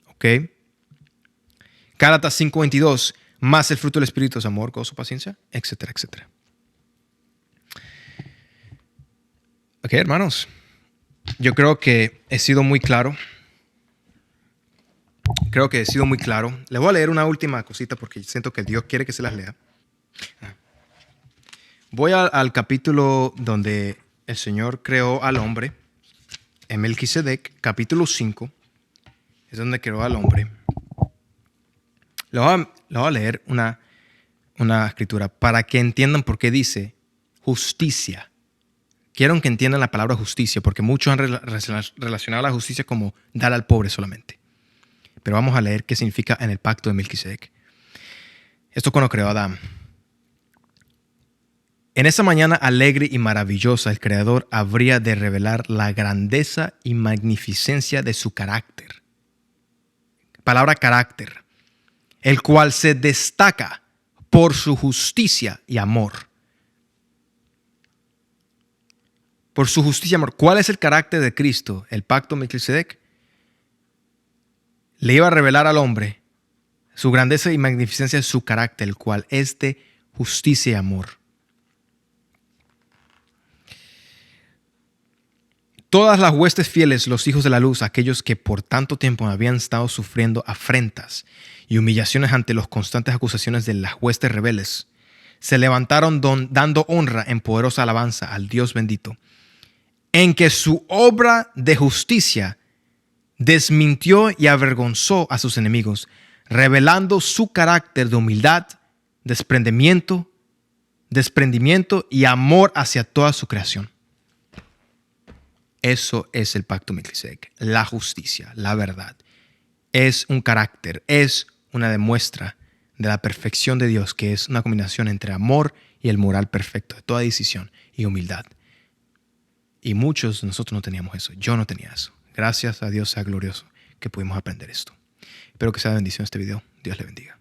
¿Ok? Gálatas 5:22. Más el fruto del Espíritu es amor, gozo, paciencia, etcétera, etcétera. Ok, hermanos. Yo creo que he sido muy claro. Les voy a leer una última cosita porque siento que Dios quiere que se las lea. Voy al capítulo donde el Señor creó al hombre, en Melquisedec, capítulo 5, es donde creó al hombre. Le voy a leer una escritura para que entiendan por qué dice justicia. Quiero que entiendan la palabra justicia, porque muchos han relacionado la justicia como dar al pobre solamente. Pero vamos a leer qué significa en el pacto de Melquisedec. Esto cuando creó a Adán. En esa mañana alegre y maravillosa, el Creador habría de revelar la grandeza y magnificencia de su carácter. Palabra carácter. El cual se destaca por su justicia y amor. Por su justicia y amor. ¿Cuál es el carácter de Cristo? El pacto de Melquisedec le iba a revelar al hombre su grandeza y magnificencia de su carácter, el cual es de justicia y amor. Todas las huestes fieles, los hijos de la luz, aquellos que por tanto tiempo habían estado sufriendo afrentas y humillaciones ante las constantes acusaciones de las huestes rebeldes, se levantaron dando honra en poderosa alabanza al Dios bendito, en que su obra de justicia desmintió y avergonzó a sus enemigos, revelando su carácter de humildad, desprendimiento y amor hacia toda su creación. Eso es el pacto Melquisedec, la justicia, la verdad. Es un carácter, es una demuestra de la perfección de Dios, que es una combinación entre amor y el moral perfecto, de toda decisión y humildad. Y muchos de nosotros no teníamos eso. Yo no tenía eso. Gracias a Dios sea glorioso que pudimos aprender esto. Espero que sea de bendición este video. Dios le bendiga.